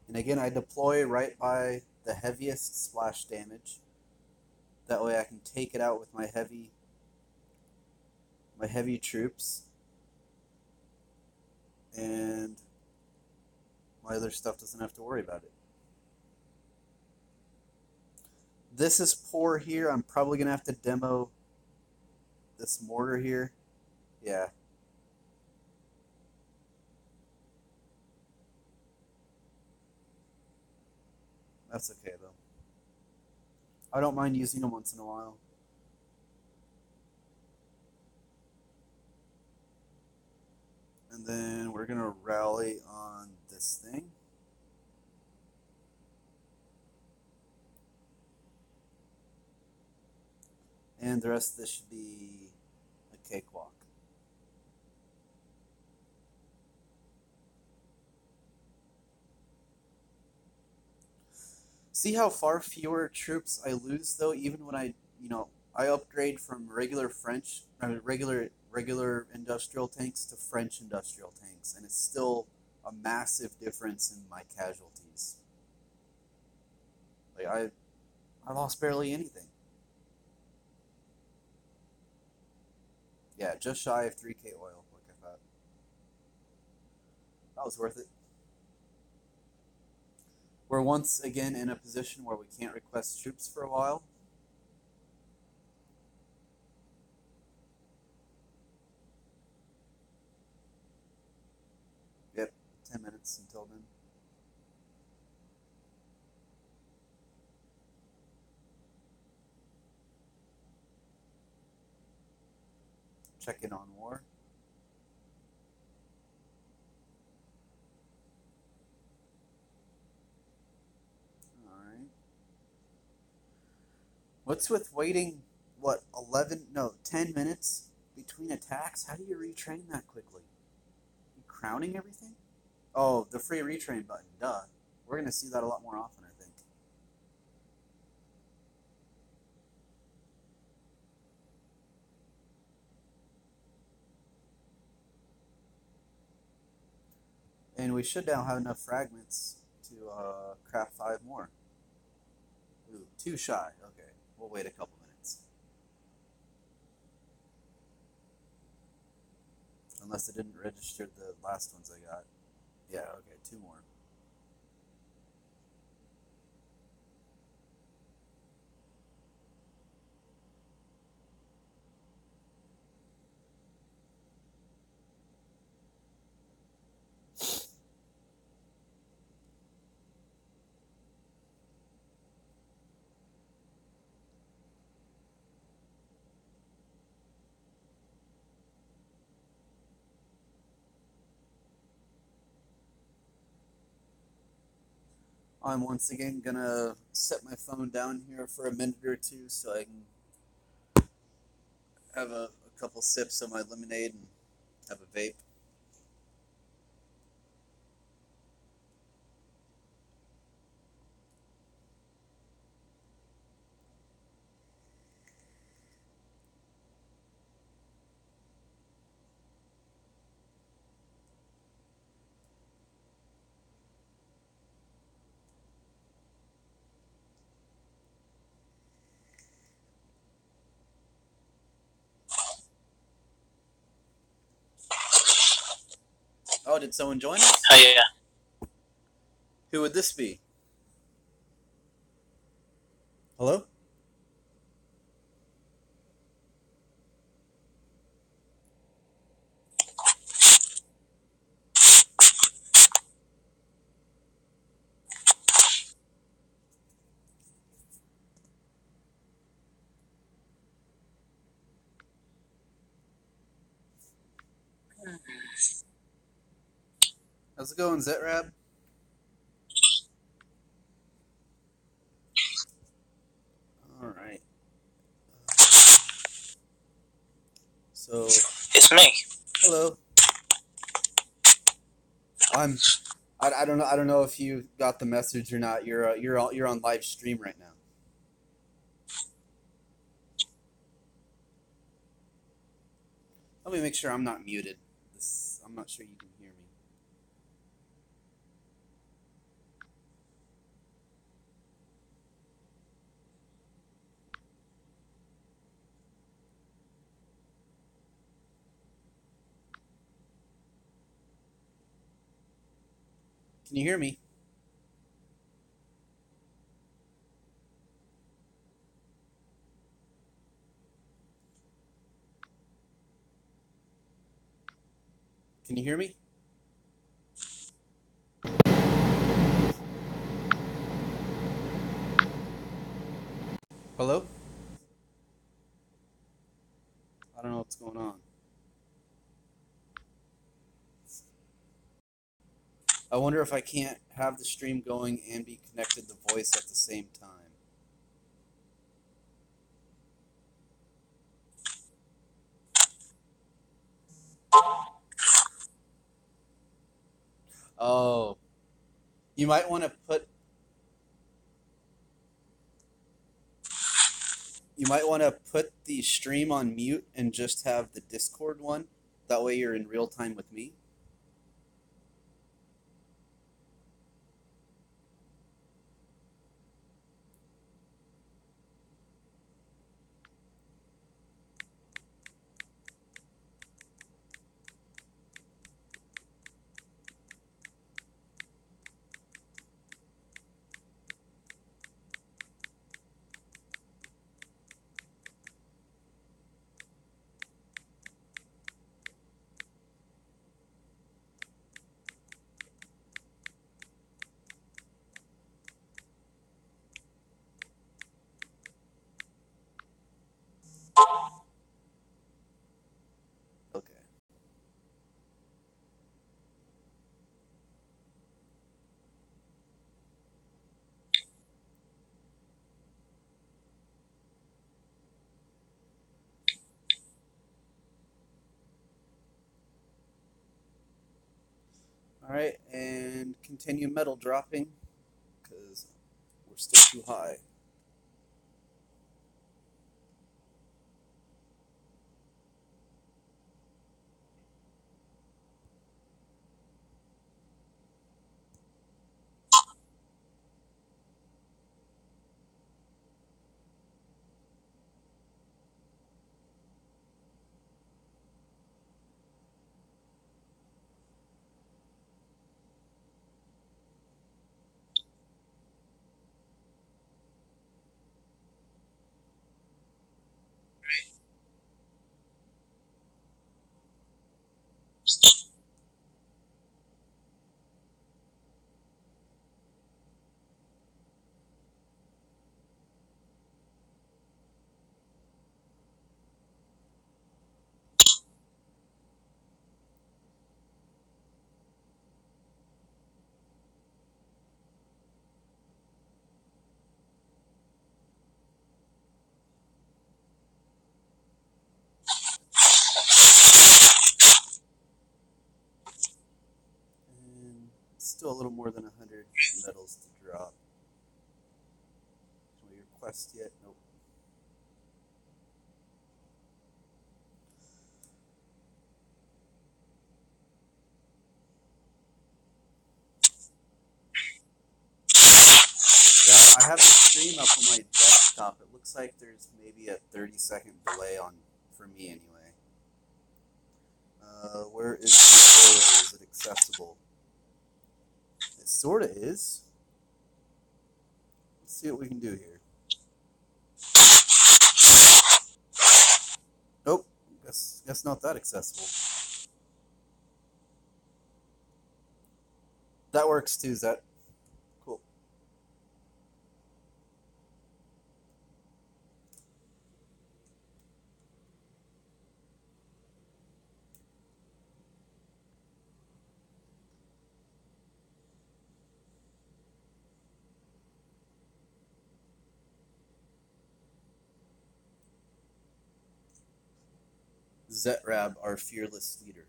S1: And again, I deploy right by the heaviest splash damage. That way I can take it out with my heavy troops, and my other stuff doesn't have to worry about it. This is poor here. I'm probably gonna have to demo this mortar here. Yeah. That's okay though. I don't mind using them once in a while. And then we're gonna rally on this thing. And the rest of this should be a cakewalk. See how far fewer troops I lose though, even when I upgrade from regular industrial tanks to French industrial tanks, and it's still a massive difference in my casualties. Like I lost barely anything. Yeah, just shy of 3K oil, like I thought. That was worth it. We're once again in a position where we can't request troops for a while. 10 minutes until then. Check in on war. Alright. What's with waiting, 10 minutes between attacks? How do you retrain that quickly? You crowning everything? Oh, the free retrain button, duh. We're going to see that a lot more often, I think. And we should now have enough fragments to craft 5 more. Ooh, 2 shy. Okay, we'll wait a couple minutes. Unless it didn't register the last ones I got. Yeah, okay, 2 more. I'm once again gonna set my phone down here for a minute or two so I can have a couple sips of my lemonade and have a vape. Oh, did someone join us?
S2: Oh, yeah.
S1: Who would this be? Hello? How's it going, Zetrab? Alright. So
S2: It's me.
S1: hello. I don't know if you got the message or not. You're on live stream right now. Let me make sure I'm not muted. I'm not sure you can hear me. Can you hear me? Can you hear me? Hello? I don't know what's going on. I wonder if I can't have the stream going and be connected to voice at the same time. Oh, you might want to put the stream on mute and just have the Discord one. That way you're in real time with me. Alright, and continue metal dropping, because we're still too high. And still a little more than 100 metals to drop. Can we request yet? Nope. Yeah, I have the stream up on my desktop. It looks like there's maybe a 30-second delay for me anyway. Where is the oil? Is it accessible? It sort of is. Let's see what we can do here. Nope. Guess not that accessible. That works too, Zet. Cool. Zetrab, our fearless leader.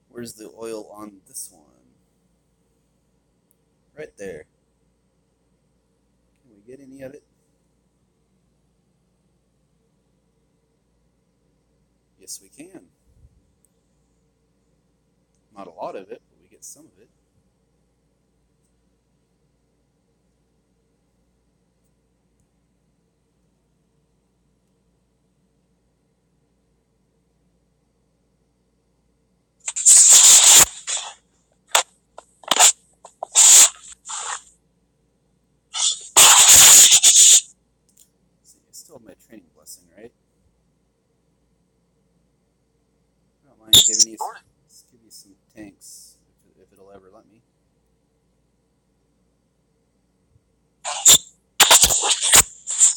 S1: Where's the oil on this one? Right there. Can we get any of it? Yes, we can. Not a lot of it, but we get some of it. See, I still have my training blessing, right? I don't mind giving you some tanks if it'll ever let me.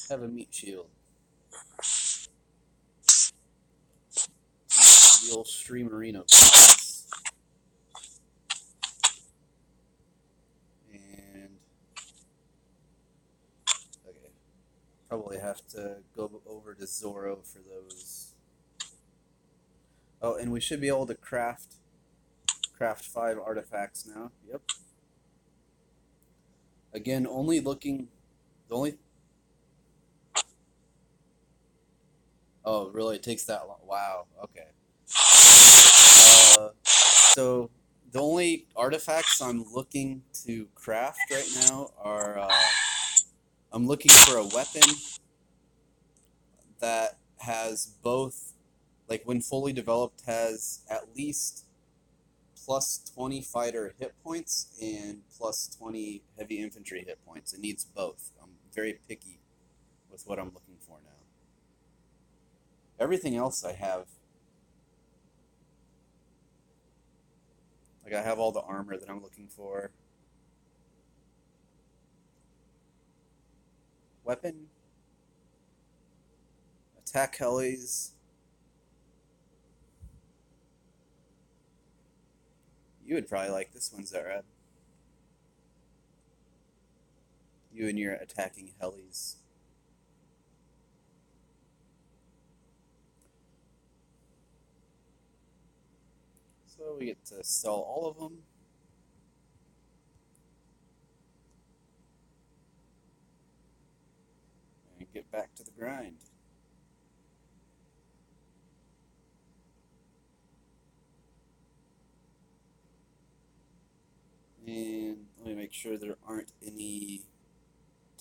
S1: Have a meat shield. The old Streamerino class. And okay, probably have to go over to Zorro for those. Oh, and we should be able to craft 5 artifacts now. Yep. Again, only looking. The only. Oh, really? It takes that long? Wow. Okay. So the only artifacts I'm looking to craft right now are I'm looking for a weapon that has both, like when fully developed, has at least plus 20 fighter hit points and plus 20 heavy infantry hit points. It needs both. I'm very picky with what I'm looking for now. Everything else I have. Like I have all the armor that I'm looking for. Weapon. Attack helis. You would probably like this one, Zarad. You and your attacking helis. So we get to sell all of them. And get back to the grind. And let me make sure there aren't any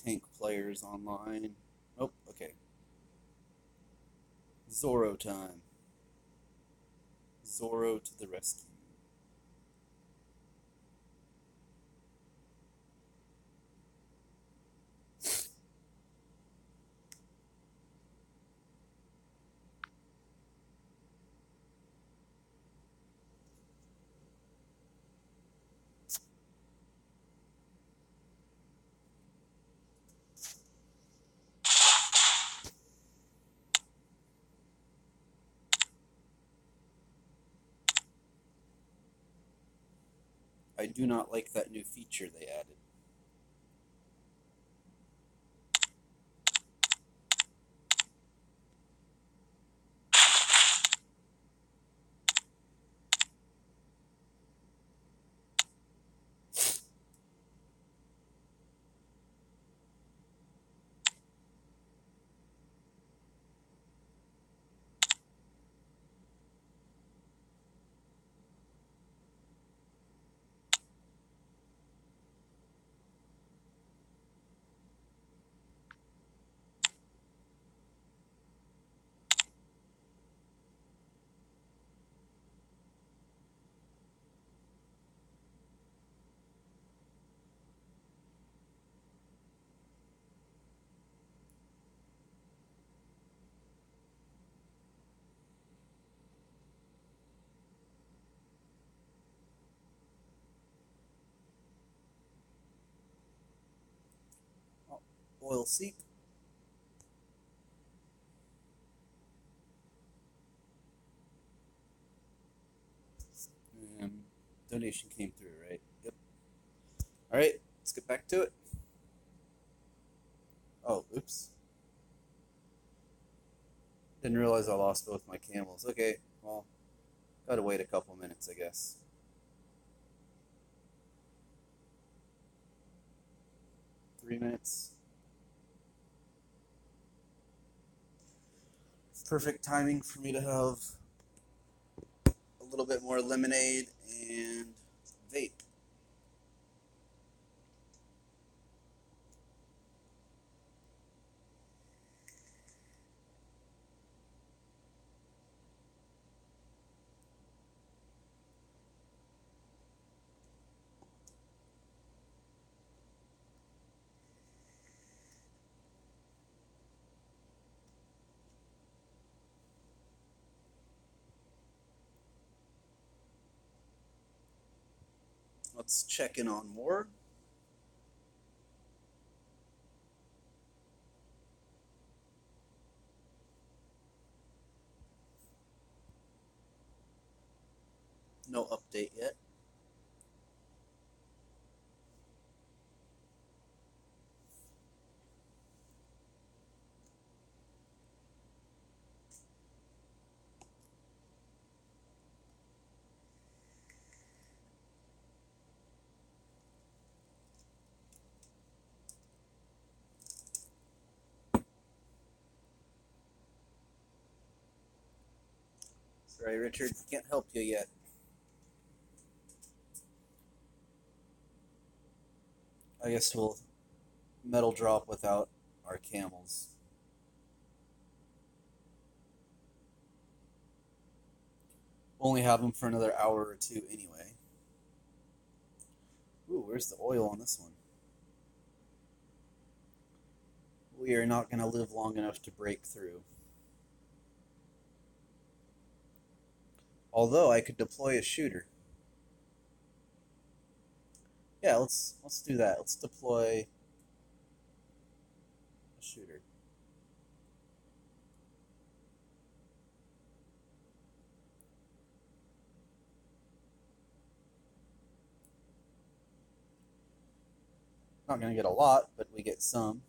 S1: tank players online. Oh, okay. Zorro time. Zorro to the rescue. I do not like that new feature they added. Oh, oil seep. Donation came through, right? Yep. All right, let's get back to it. Oh, oops. Didn't realize I lost both my camels. Okay, well, gotta wait a couple minutes, I guess. 3 minutes. Perfect timing for me to have a little bit more lemonade and vape. Let's check in on Ward. No update yet. Sorry, Richard, can't help you yet. I guess we'll metal drop without our camels. Only have them for another hour or two anyway. Ooh, where's the oil on this one? We are not going to live long enough to break through. Although I could deploy a shooter. Yeah, let's do that. Let's deploy a shooter. Not going to get a lot, but we get some.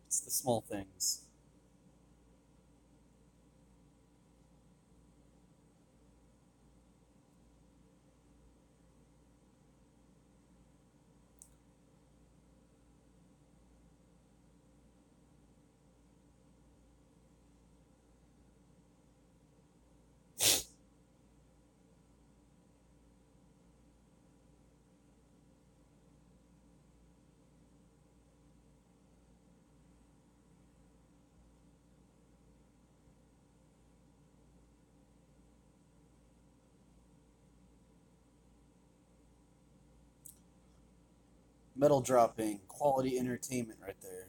S1: It's the small things. Metal dropping, quality entertainment right there.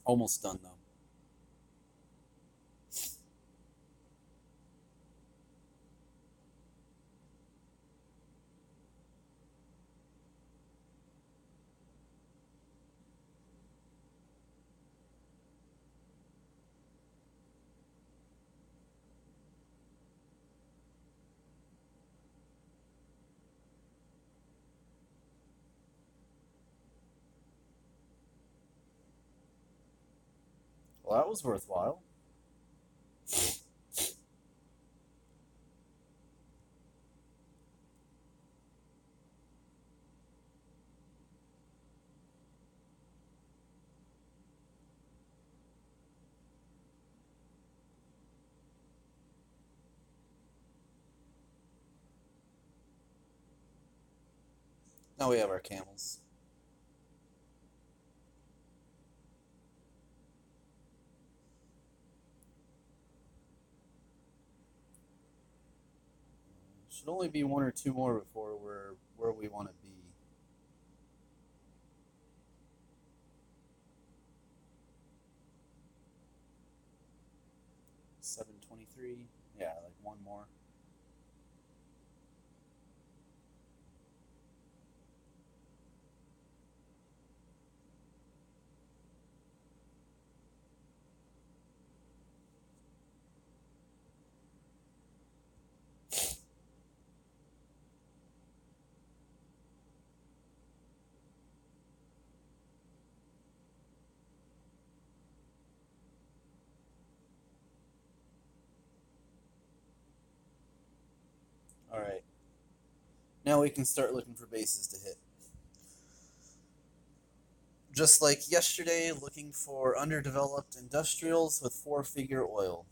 S1: Almost done though. Well, that was worthwhile. Now we have our camels. Should only be one or two more before we're where we want to be. $7.23. Yeah, like one more. All right. Now we can start looking for bases to hit. Just like yesterday, looking for underdeveloped industrials with four-figure oil.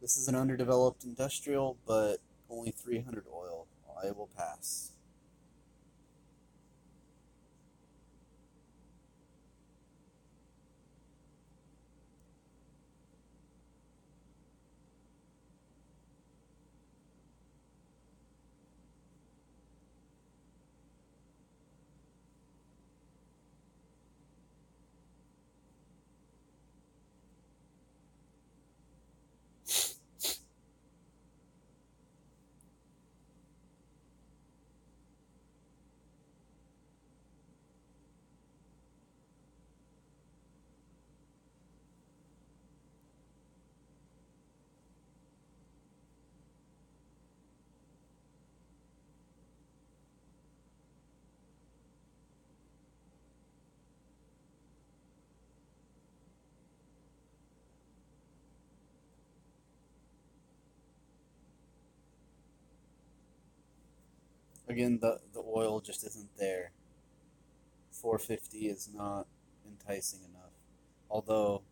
S1: This is an underdeveloped industrial, but only 300 oil. I will pass. Again, the oil just isn't there. 450 is not enticing enough. Although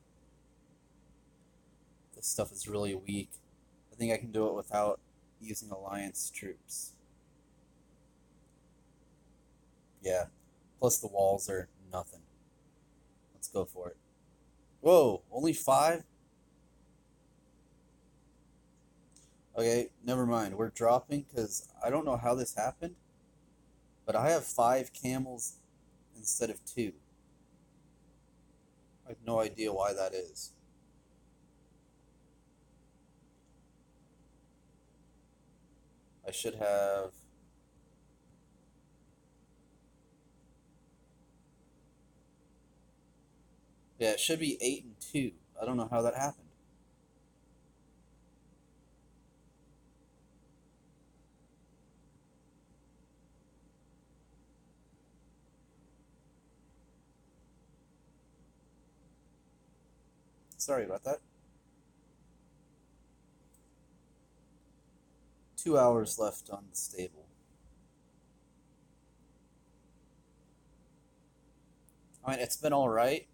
S1: this stuff is really weak. I think I can do it without using Alliance troops. Yeah. Plus the walls are nothing. Let's go for it. Whoa, only 5? Okay, never mind. We're dropping because I don't know how this happened, but I have 5 camels instead of 2. I have no idea why that is. I should have Yeah, it should be 8-2. I don't know how that happened. Sorry about that. 2 hours left on the stable. I mean, it's been all right.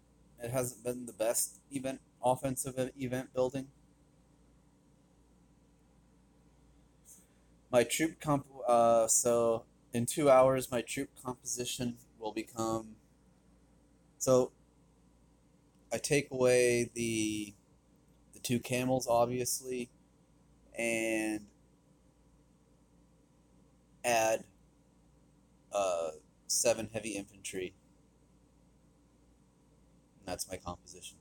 S1: It hasn't been the best offensive event building. My troop comp. So in 2 hours, my troop composition will become. So I take away the two camels, obviously, and add 7 heavy infantry, and that's my composition.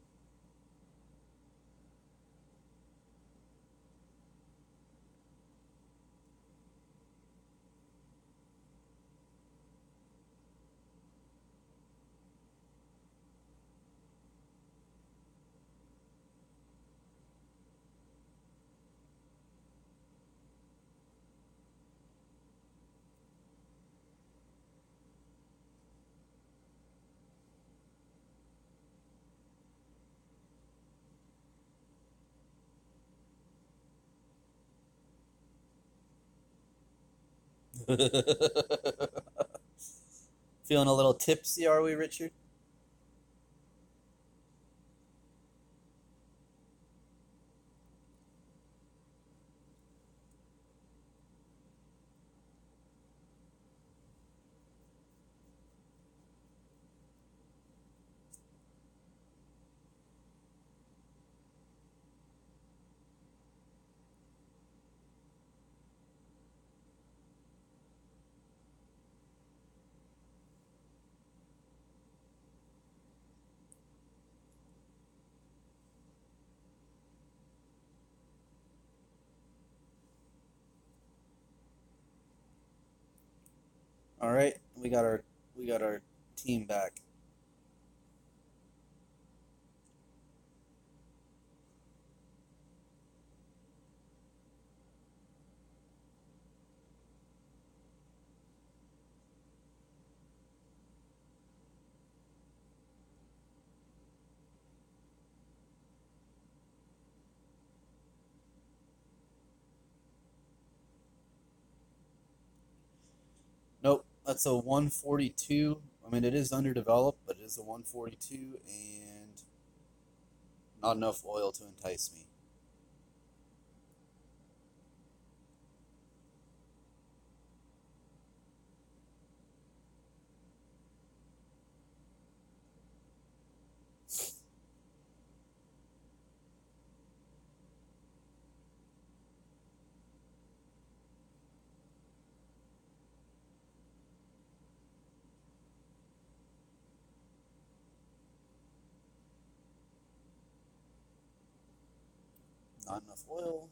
S1: Feeling a little tipsy, are we, Richard? All right, we got our team back. Nope, that's a 142. I mean, it is underdeveloped, but it is a 142 and not enough oil to entice me. Not enough oil.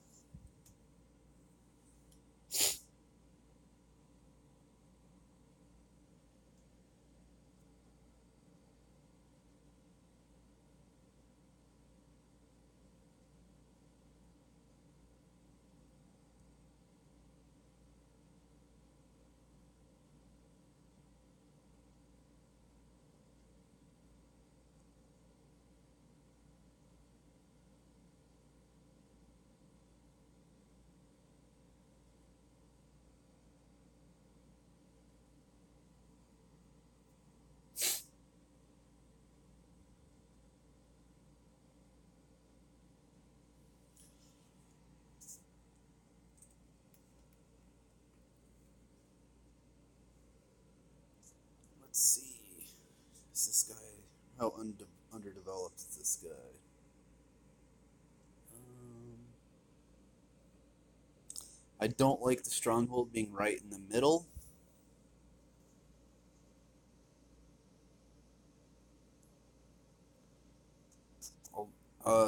S1: Let's see. Is this guy. How underdeveloped is this guy? I don't like the stronghold being right in the middle.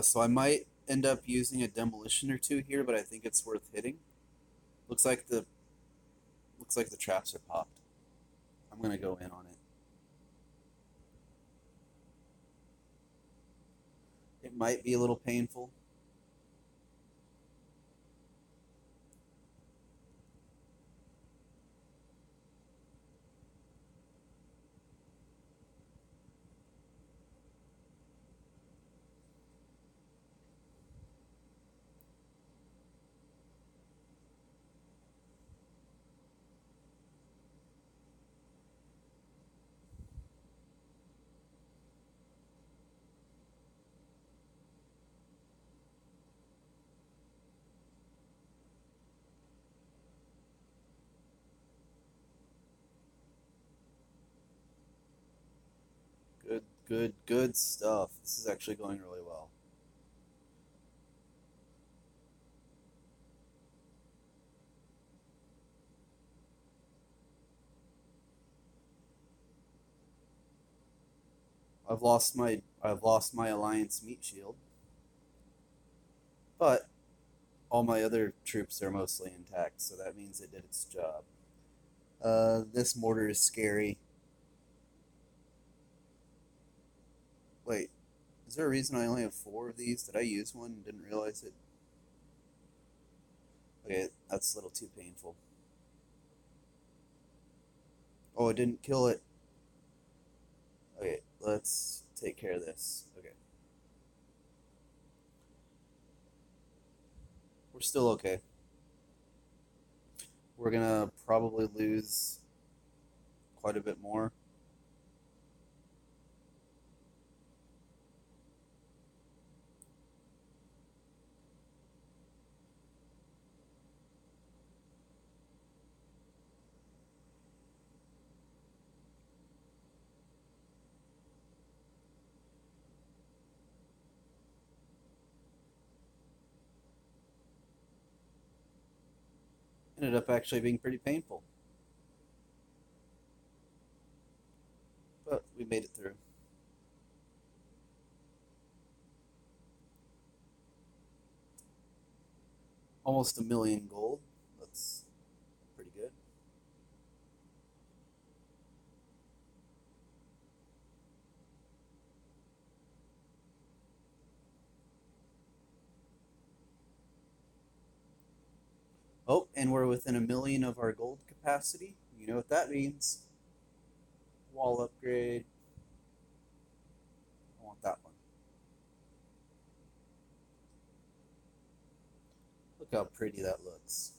S1: So I might end up using a demolition or two here, but I think it's worth hitting. Looks like the looks like the traps are popped. I'm gonna go in on it. might be a little painful. Good, good, good stuff. This is actually going really well. I've lost my alliance meat shield, but all my other troops are mostly intact, so that means it did its job. This mortar is scary. Wait, is there a reason I only have 4 of these? Did I use one and didn't realize it? Okay, that's a little too painful. Oh, it didn't kill it. Okay, let's take care of this. Okay. We're still okay. We're gonna probably lose quite a bit more. Ended up actually being pretty painful, but we made it through. Almost a million gold. That's pretty good. Oh, and we're within a million of our gold capacity. You know what that means. Wall upgrade. I want that one. Look how pretty that looks.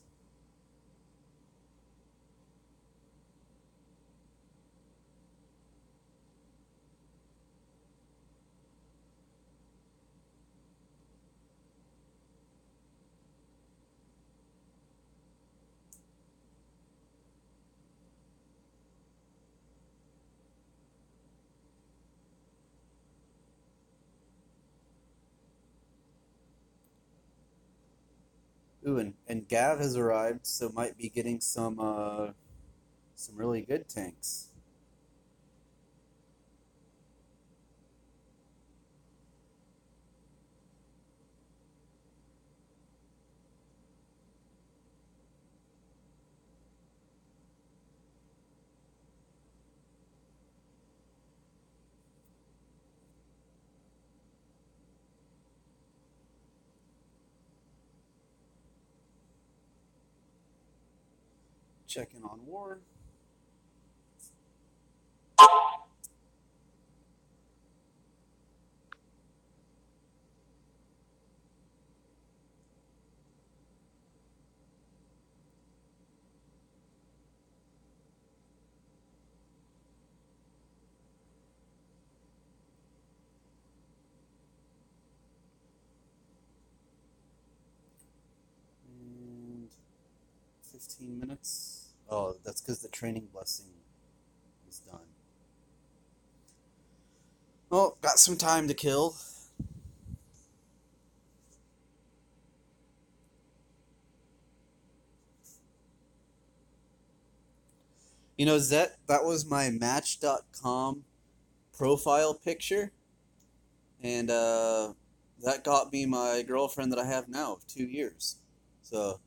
S1: Ooh, and Gav has arrived, so might be getting some really good tanks. Checking on war. And 15 minutes. Oh, that's because the training blessing is done. Well, got some time to kill. You know, that was my Match.com profile picture, and that got me my girlfriend that I have now of 2 years. So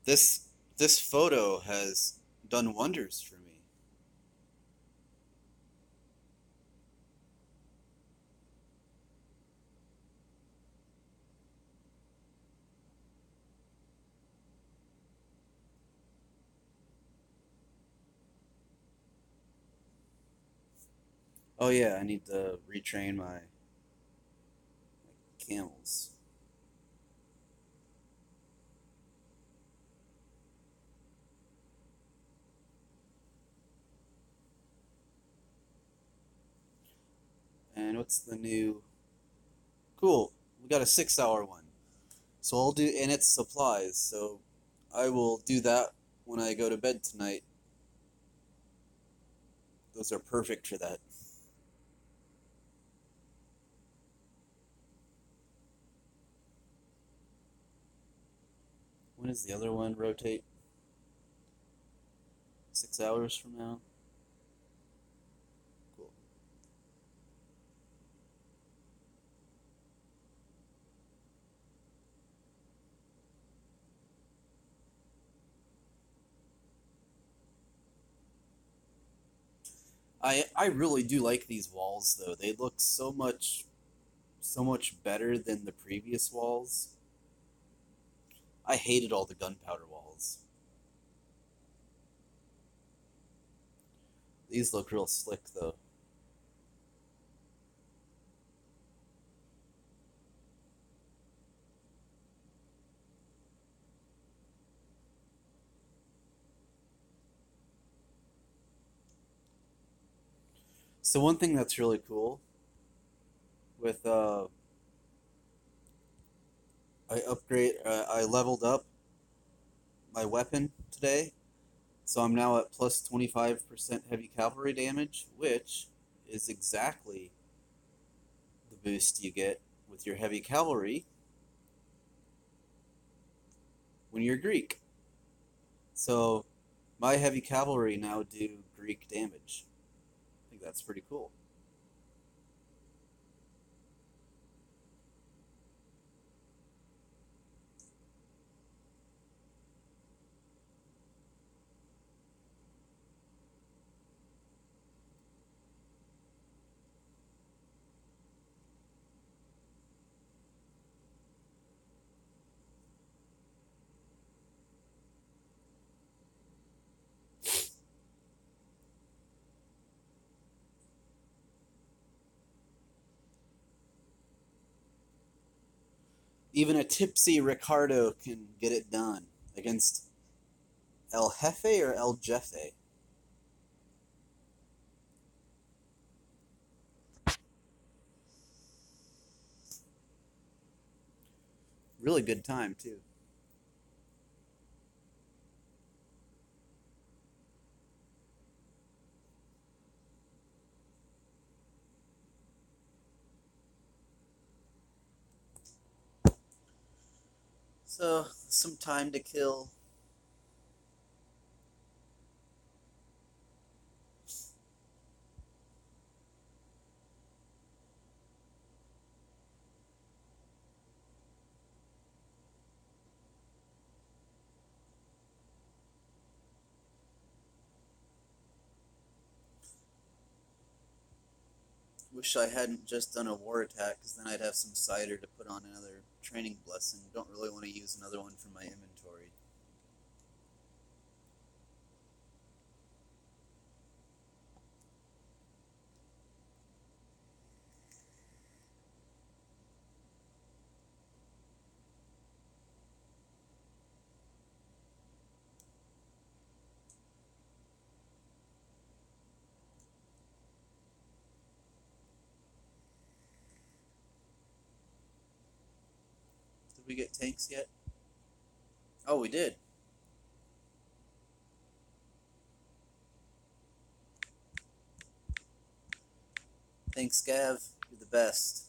S1: this this photo has done wonders for me. Oh yeah, I need to retrain my camels. And what's the new? Cool. We got a 6 hour one. So I'll do, and it's supplies. So I will do that when I go to bed tonight. Those are perfect for that. When does the other one rotate? 6 hours from now? Cool. I really do like these walls though. They look so much better than the previous walls. I hated all the gunpowder walls. These look real slick though. So one thing that's really cool with I leveled up my weapon today. So I'm now at plus 25% heavy cavalry damage, which is exactly the boost you get with your heavy cavalry when you're Greek. So my heavy cavalry now do Greek damage. I think that's pretty cool. Even a tipsy Ricardo can get it done against El Jefe or El Jefe. Really good time, too. So, some time to kill. Wish I hadn't just done a war attack, because then I'd have some cider to put on another training blessing. Don't really want to use another one from my inventory. Did we get tanks yet? Oh, we did. Thanks, Gav. You're the best.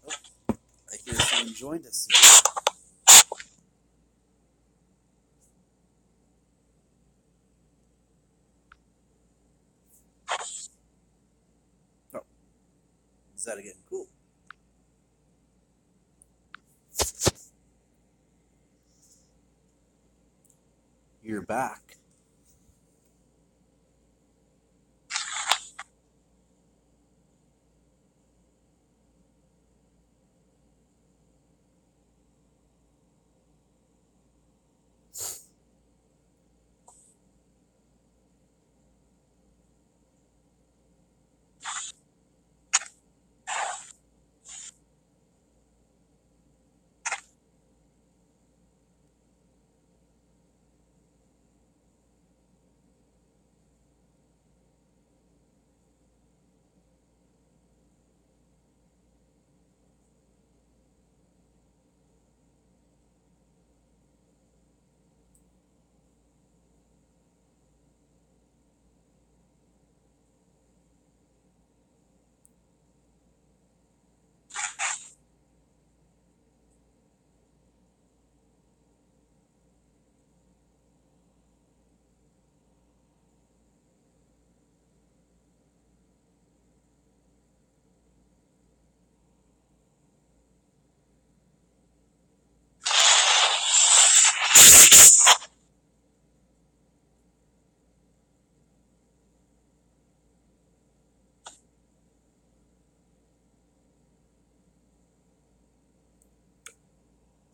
S1: Oh, I hear someone joined us. Oh, is that again? Cool. You're back.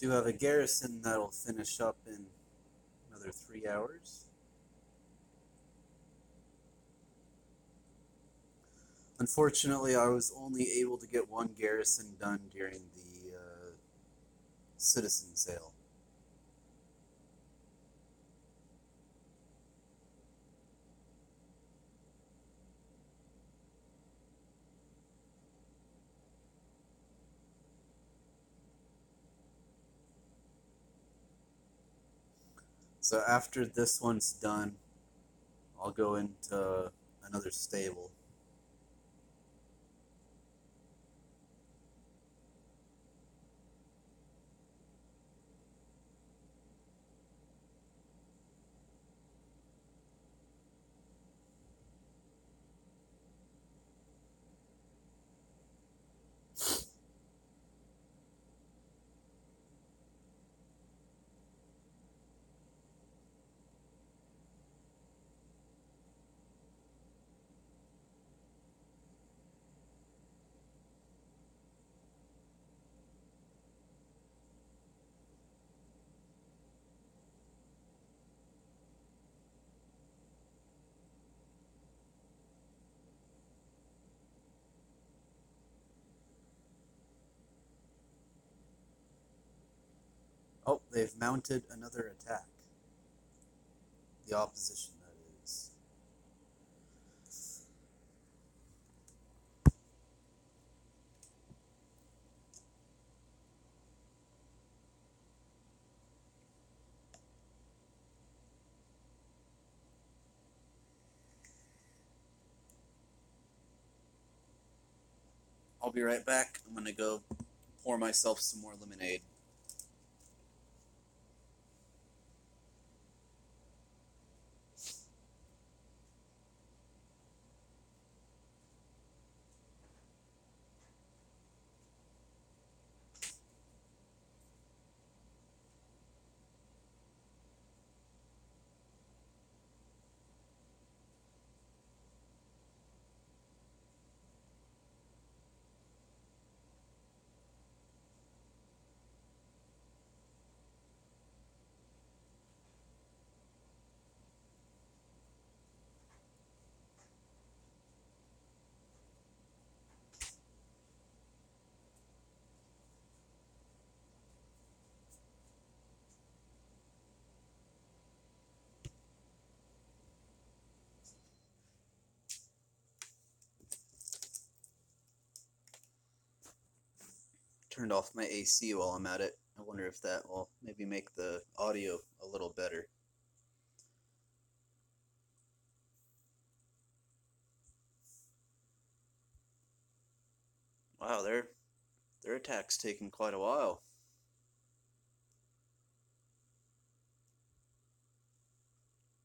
S1: do have a garrison that'll finish up in another 3 hours. Unfortunately, I was only able to get one garrison done during the citizen sale. So after this one's done, I'll go into another stable. Oh, they've mounted another attack. The opposition, that is. I'll be right back. I'm gonna go pour myself some more lemonade. Turned off my AC while I'm at it. I wonder if that will maybe make the audio a little better. Wow, their attack's taking quite a while.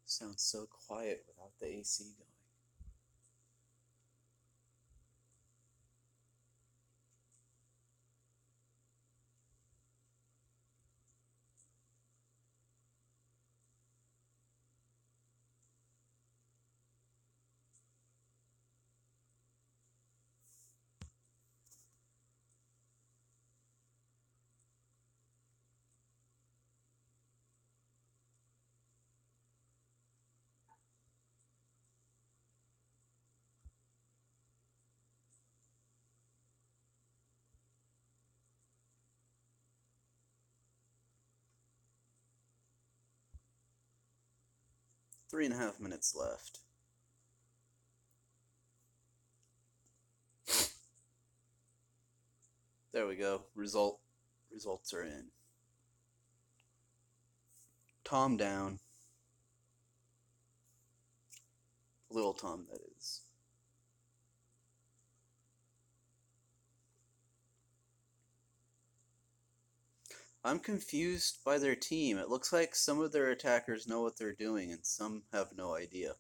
S1: Sounds so quiet without the AC going. Three and a half minutes left. There we go. Results are in. Tom down. Little Tom, that is. I'm confused by their team. It looks like some of their attackers know what they're doing and some have no idea.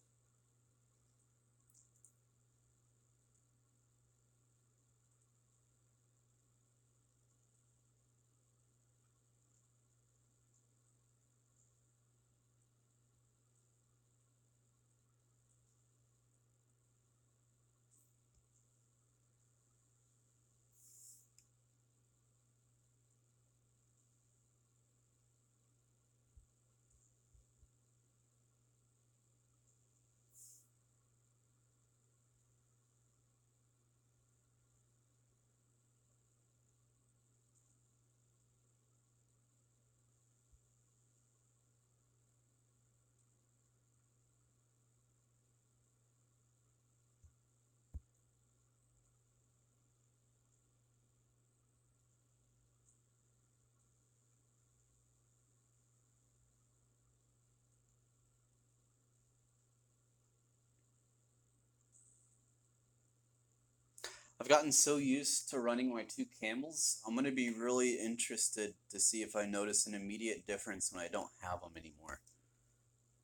S1: I've gotten so used to running my two camels, I'm going to be really interested to see if I notice an immediate difference when I don't have them anymore.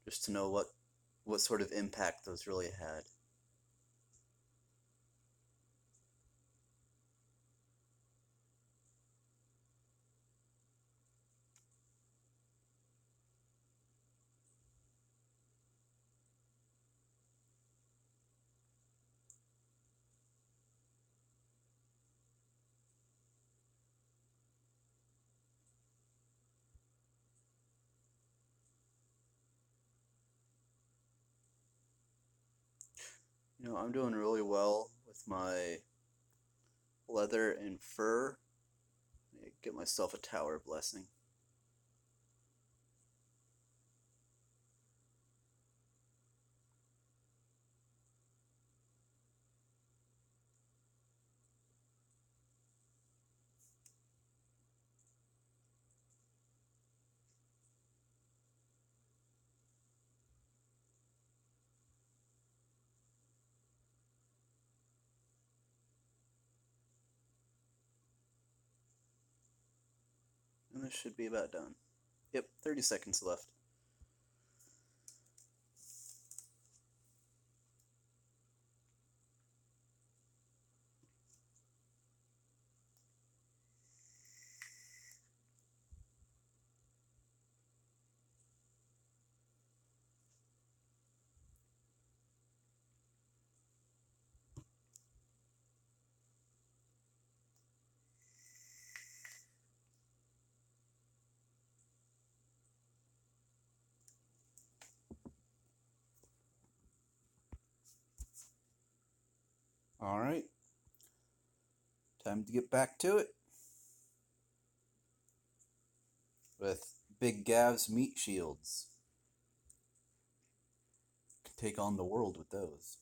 S1: Just to know what sort of impact those really had. I'm doing really well with my leather and fur. Get myself a tower blessing. And this should be about done. Yep, 30 seconds left. All right. Time to get back to it. With Big Gav's meat shields. Can take on the world with those.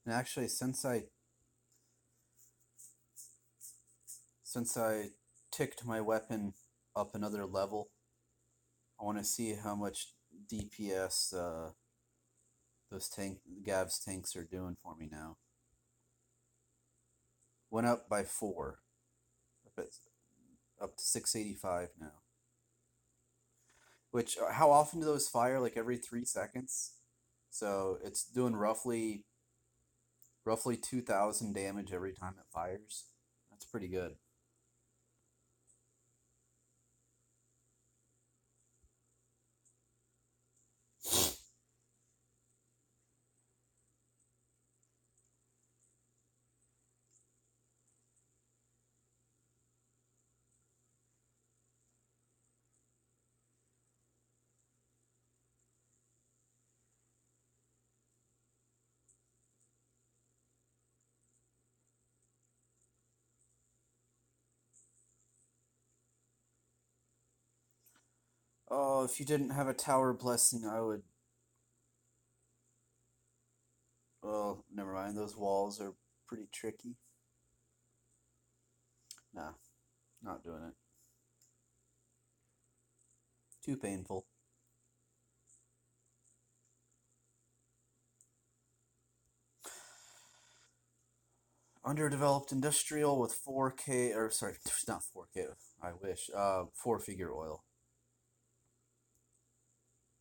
S1: And actually, since I ticked my weapon up another level, I want to see how much DPS those Gav's tanks are doing for me now. Went up by 4. Up to 685 now. Which, how often do those fire? Like every 3 seconds? So it's doing roughly 2,000 damage every time it fires. That's pretty good. Oh, if you didn't have a tower blessing, I would. Well, never mind. Those walls are pretty tricky. Nah, not doing it. Too painful. Underdeveloped industrial with 4K, or sorry, not 4K, I wish. 4-figure oil.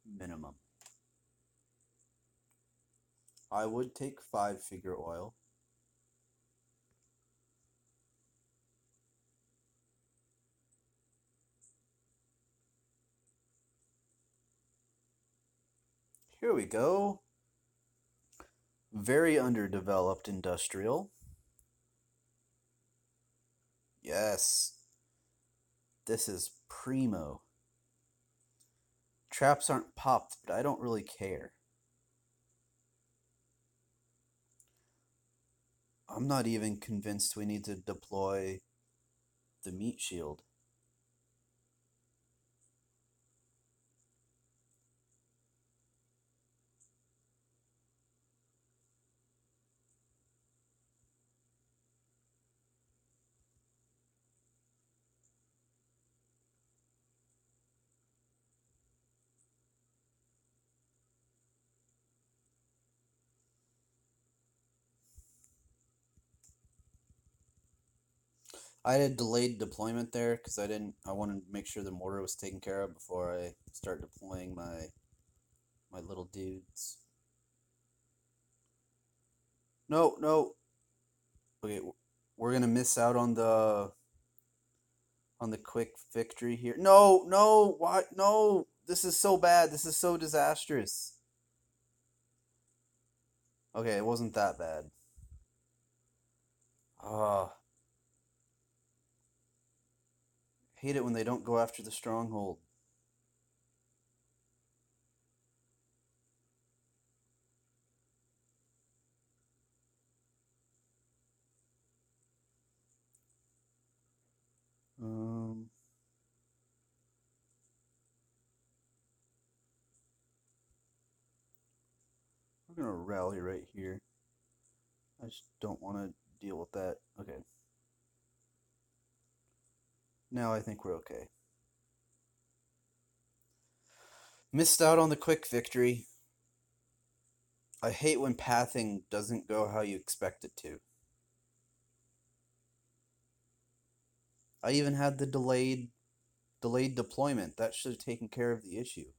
S1: Minimum. I would take 5-figure oil. Here we go. Very underdeveloped industrial. Yes. This is primo. Traps aren't popped, but I don't really care. I'm not even convinced we need to deploy the meat shield. I did delayed deployment there because I wanted to make sure the mortar was taken care of before I start deploying my little dudes. No, no. Okay, we're gonna miss out on the quick victory here. No, no, why? No, this is so bad. This is so disastrous. Okay, it wasn't that bad. Ah, hate it when they don't go after the stronghold. Um, we're gonna rally right here. I just don't want to deal with that. Okay, now I think we're okay. Missed out on the quick victory. I hate when pathing doesn't go how you expect it to. I even had the delayed deployment. That should have taken care of the issue.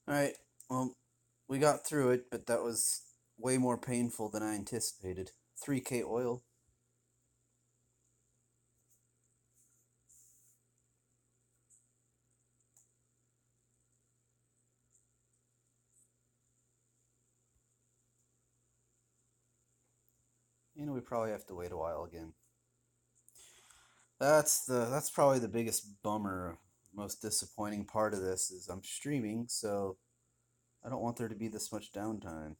S1: All right. Well, we got through it, but that was way more painful than I anticipated. 3K oil. You know, we probably have to wait a while again. That's probably the biggest bummer, most disappointing part of this is I'm streaming, so I don't want there to be this much downtime.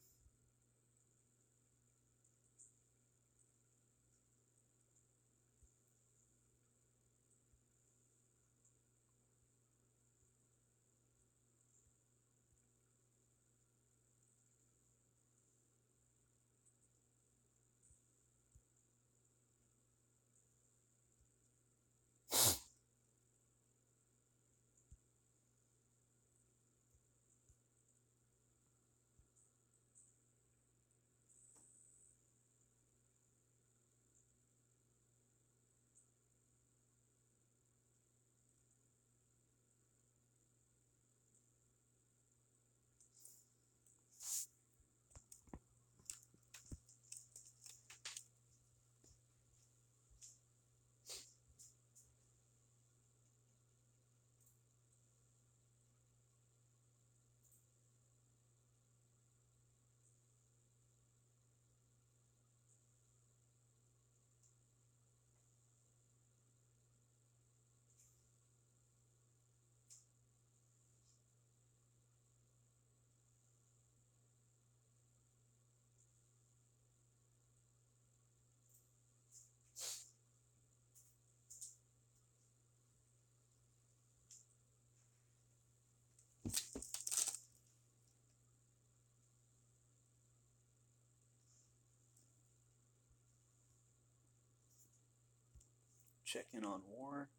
S1: Check in on war.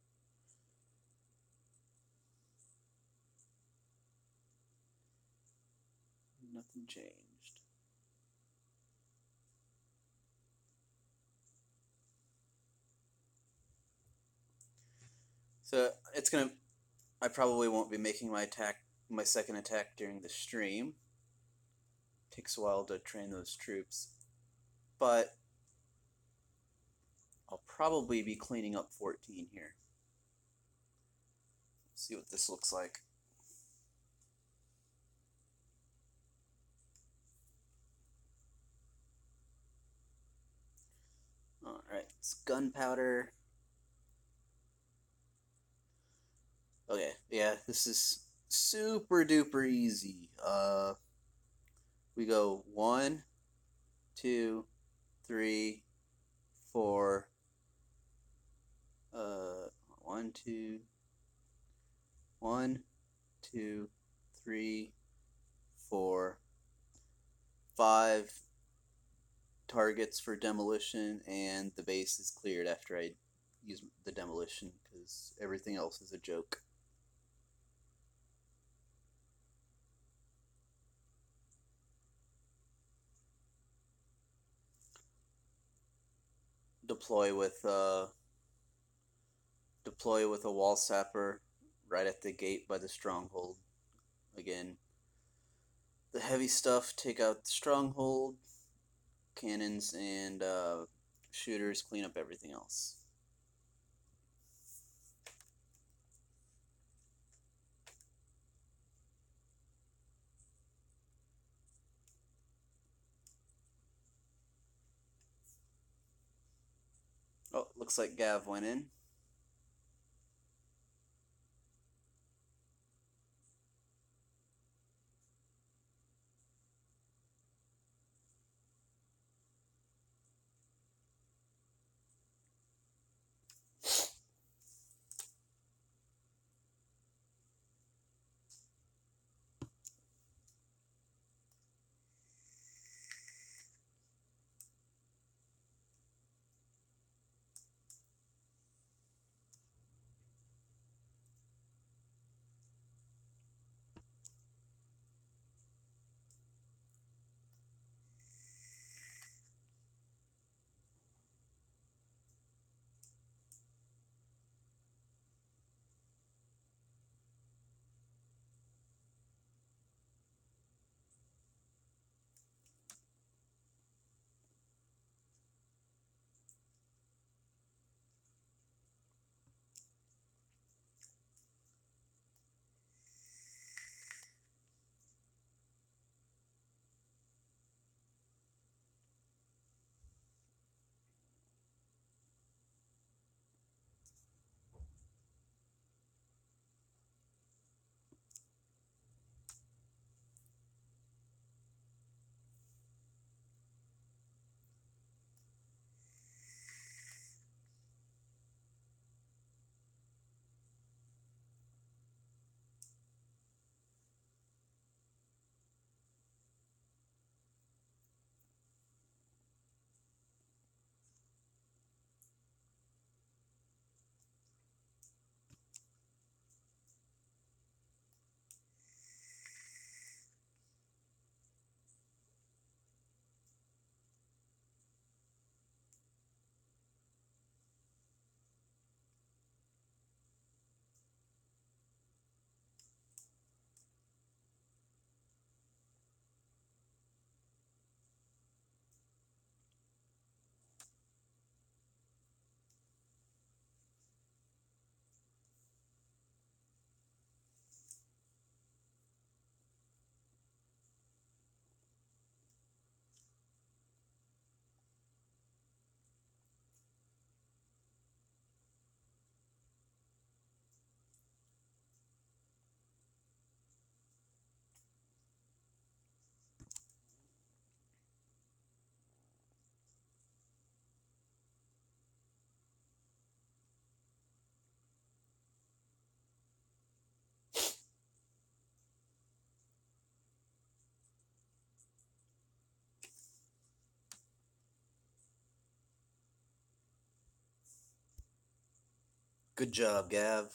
S1: Nothing changed. So it's gonna. I probably won't be making my second attack during the stream. Takes a while to train those troops, but I'll probably be cleaning up 14 here. See what this looks like. It's gunpowder. Okay, yeah, this is super duper easy. We go 1, 2, 3, 4. 1, 2, 1, 2, 3, 4, 5 targets for demolition, and the base is cleared after I use the demolition because everything else is a joke. Deploy with a wall sapper right at the gate by the stronghold. Again, the heavy stuff take out the stronghold, cannons and shooters clean up everything else. Oh, looks like Gav went in. Good job, Gav.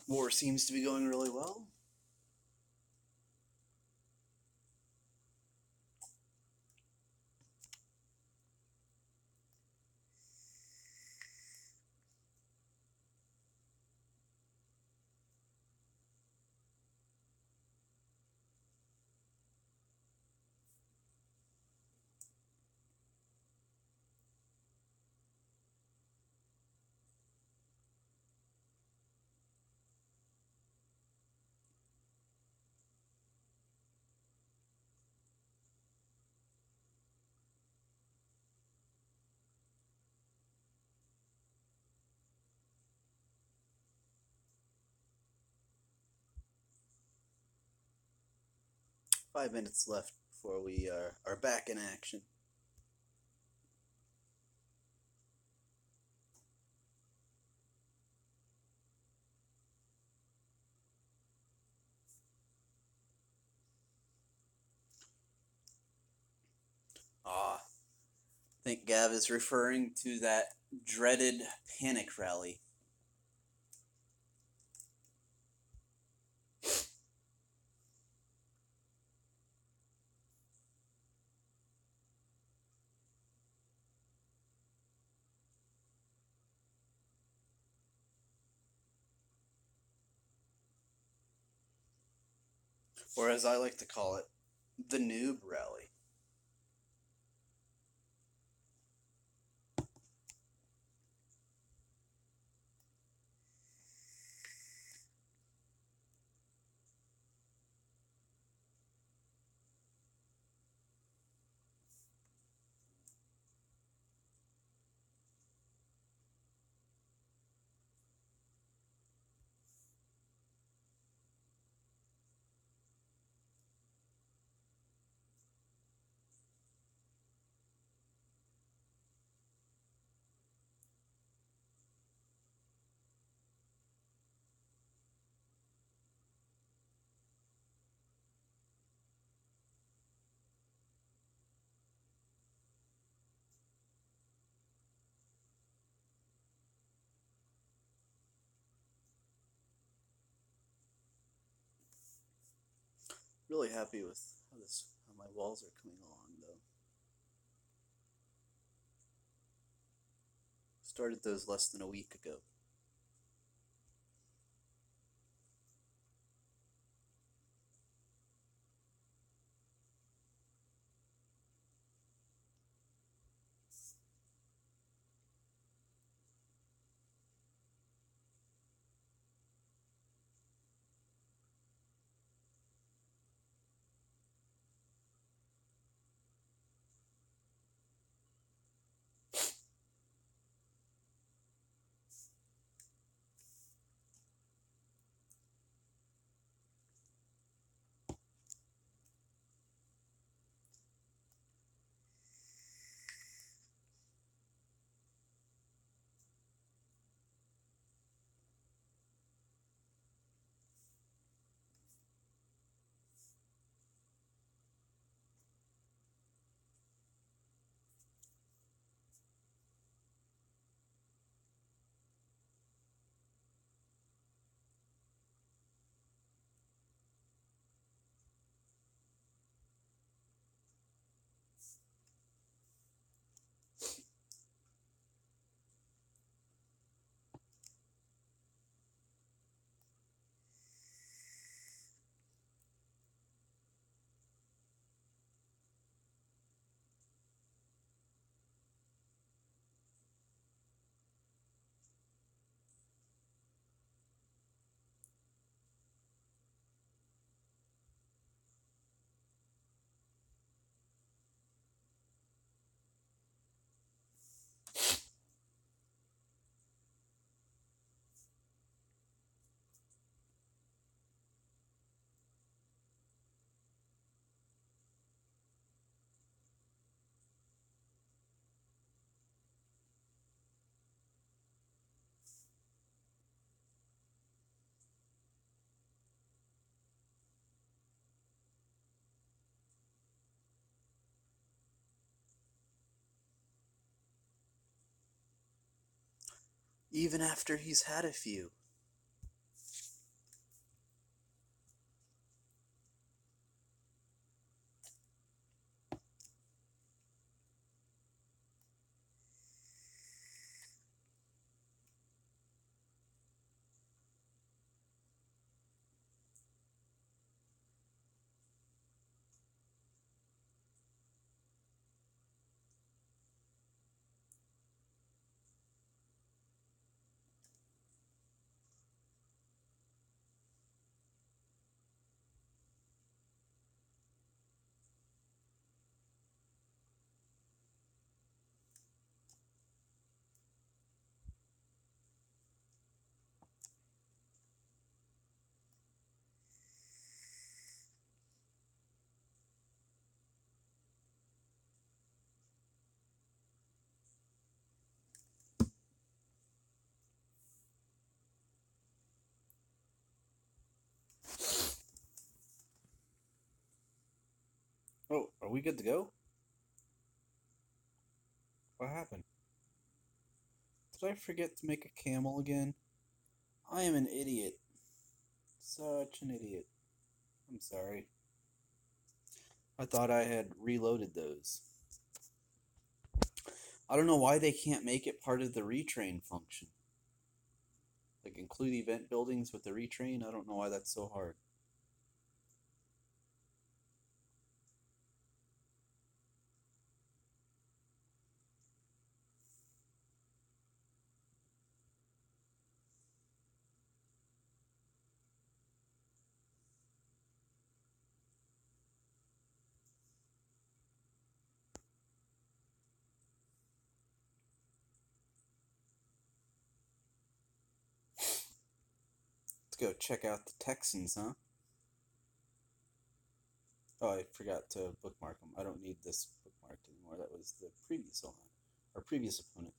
S1: War seems to be going really well. 5 minutes left before we are back in action. I think Gav is referring to that dreaded panic rally. Or as I like to call it, the noob rally. Really happy with how my walls are coming along though. Started those less than a week ago. Even after he's had a few. Oh, are we good to go? What happened? Did I forget to make a camel again? I am an idiot. Such an idiot. I'm sorry. I thought I had reloaded those. I don't know why they can't make it part of the retrain function. Like include event buildings with the retrain. I don't know why that's so hard. Let's go check out the Texans, huh? Oh, I forgot to bookmark them. I don't need this bookmarked anymore. That was the previous one, our previous opponent.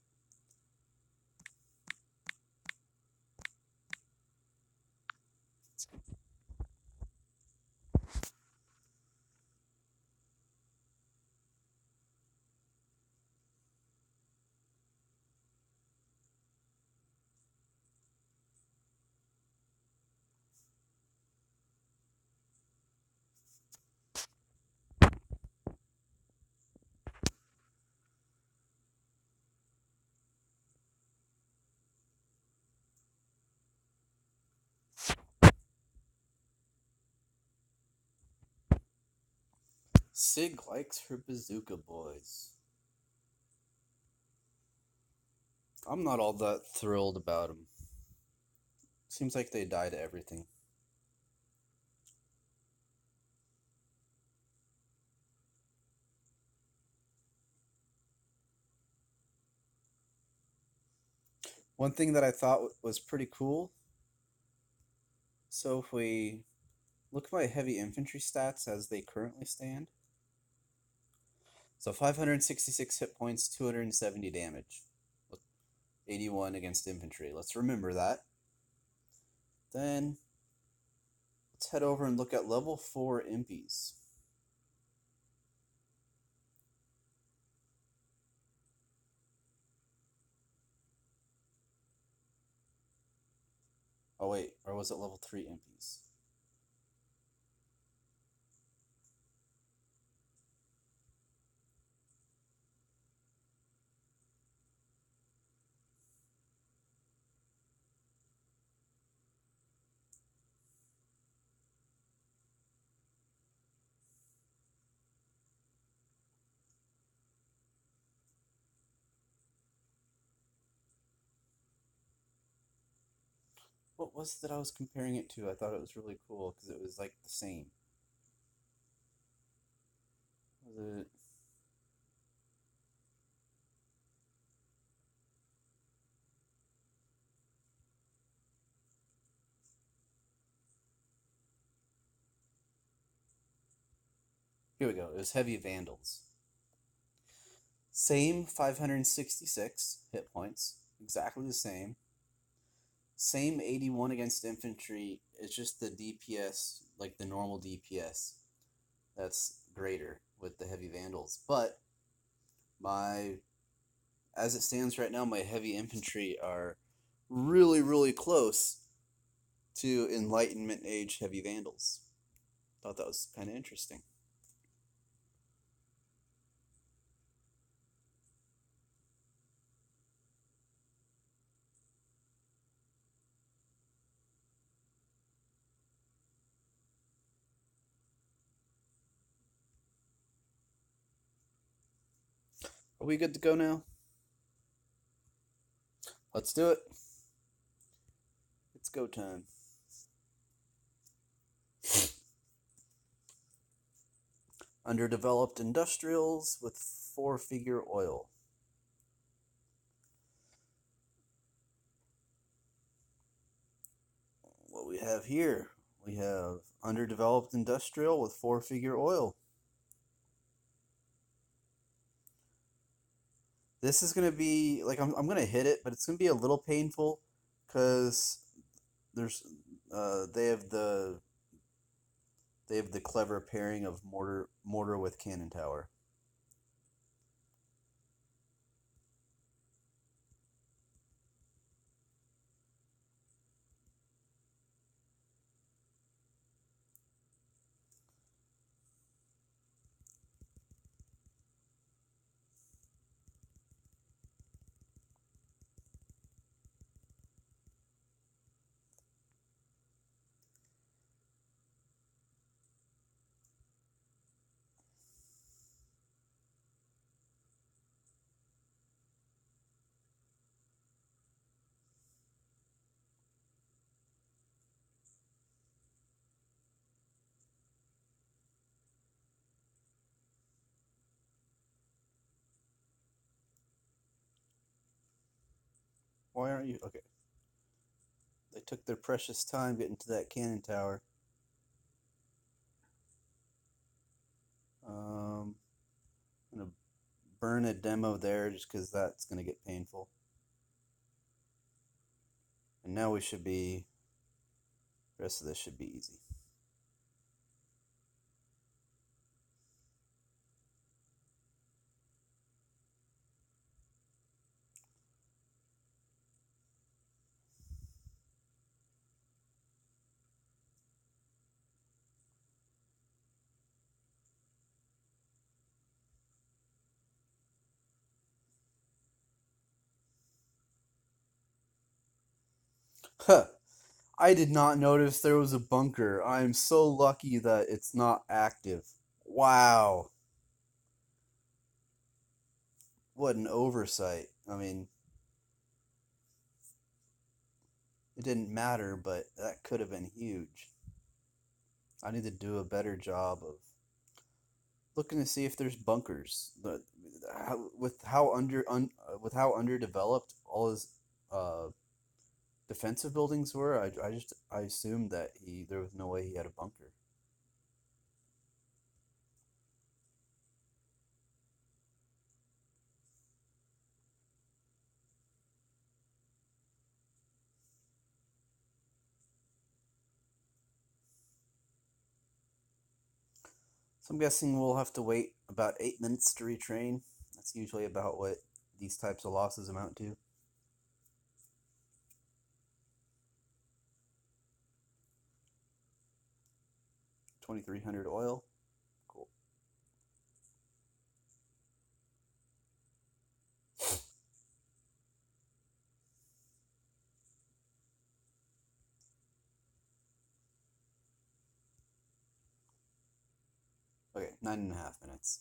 S1: Sig likes her bazooka boys. I'm not all that thrilled about them. Seems like they die to everything. One thing that I thought was pretty cool. So if we look at my heavy infantry stats as they currently stand. So 566 hit points, 270 damage. 81 against infantry. Let's remember that. Then let's head over and look at level 4 impies. Oh wait, or was it level 3 impies? What was it that I was comparing it to? I thought it was really cool because it was like the same. Was it? Here we go. It was heavy vandals. Same 566 hit points, exactly the same. Same 81 against infantry. It's just the DPS, like the normal DPS, that's greater with the heavy vandals. But my, as it stands right now, my heavy infantry are really, really close to Enlightenment Age heavy vandals. Thought that was kind of interesting. Are we good to go now? Let's do it. It's go time. Underdeveloped industrials with 4-figure oil. What we have here, we have underdeveloped industrial with 4-figure oil. This is going to be, like, I'm going to hit it, but it's going to be a little painful because there's, they have the They have the clever pairing of mortar with cannon tower. Why aren't you okay? They took their precious time getting to that cannon tower. I'm gonna burn a demo there just because that's gonna get painful. And now we should be. The rest of this should be easy. Huh. I did not notice there was a bunker. I'm so lucky that it's not active. Wow. What an oversight. I mean, it didn't matter, but that could have been huge. I need to do a better job of looking to see if there's bunkers. With how underdeveloped all his uh, defensive buildings were, I assumed that he there was no way he had a bunker. So I'm guessing we'll have to wait about 8 minutes to retrain. That's usually about what these types of losses amount to. 2,300 oil. Cool. Okay, 9.5 minutes.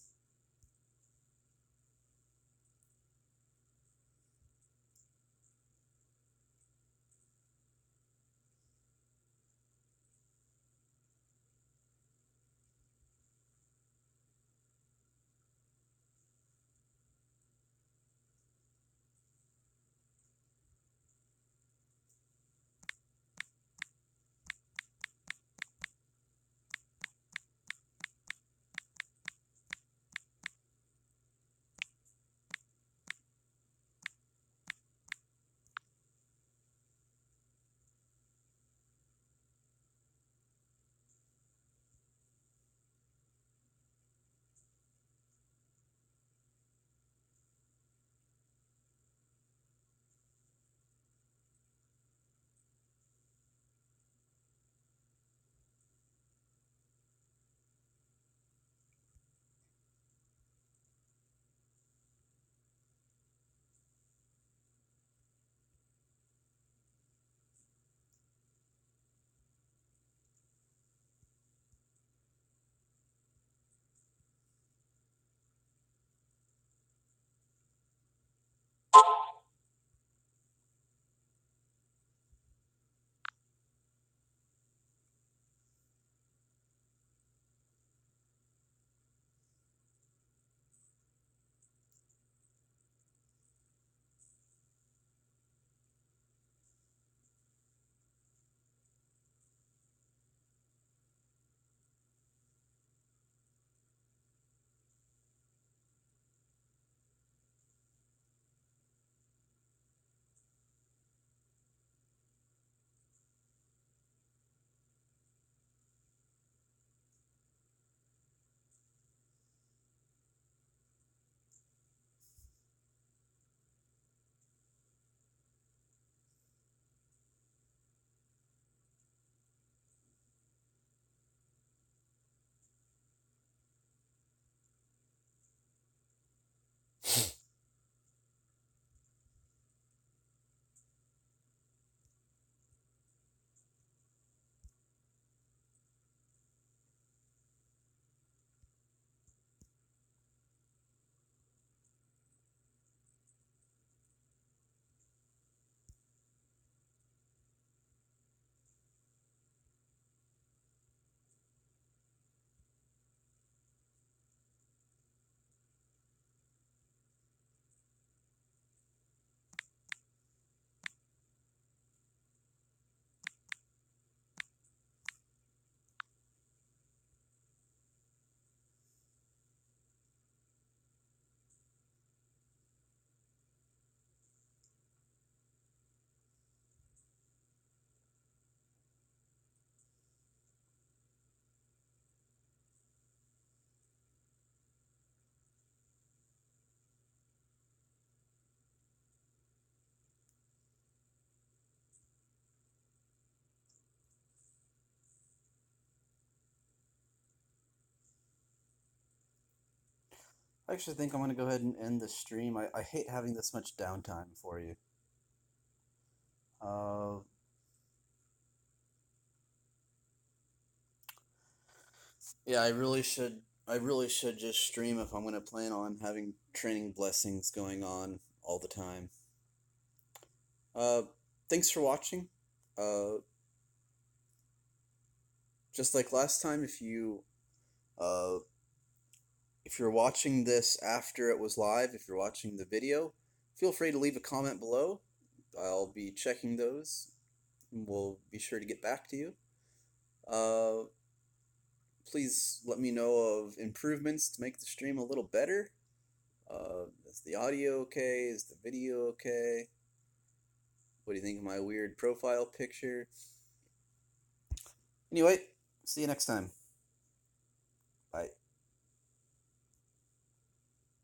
S1: I actually think I'm going to go ahead and end the stream. I hate having this much downtime for you. Yeah, I really should just stream if I'm going to plan on having training blessings going on all the time. Uh, Thanks for watching. Uh, just like last time, uh, if you're watching this after it was live, if you're watching the video, feel free to leave a comment below. I'll be checking those. We'll be sure to get back to you. Uh, Please let me know of improvements to make the stream a little better. Is the audio okay? Is the video okay? What do you think of my weird profile picture? Anyway, see you next time. Bye.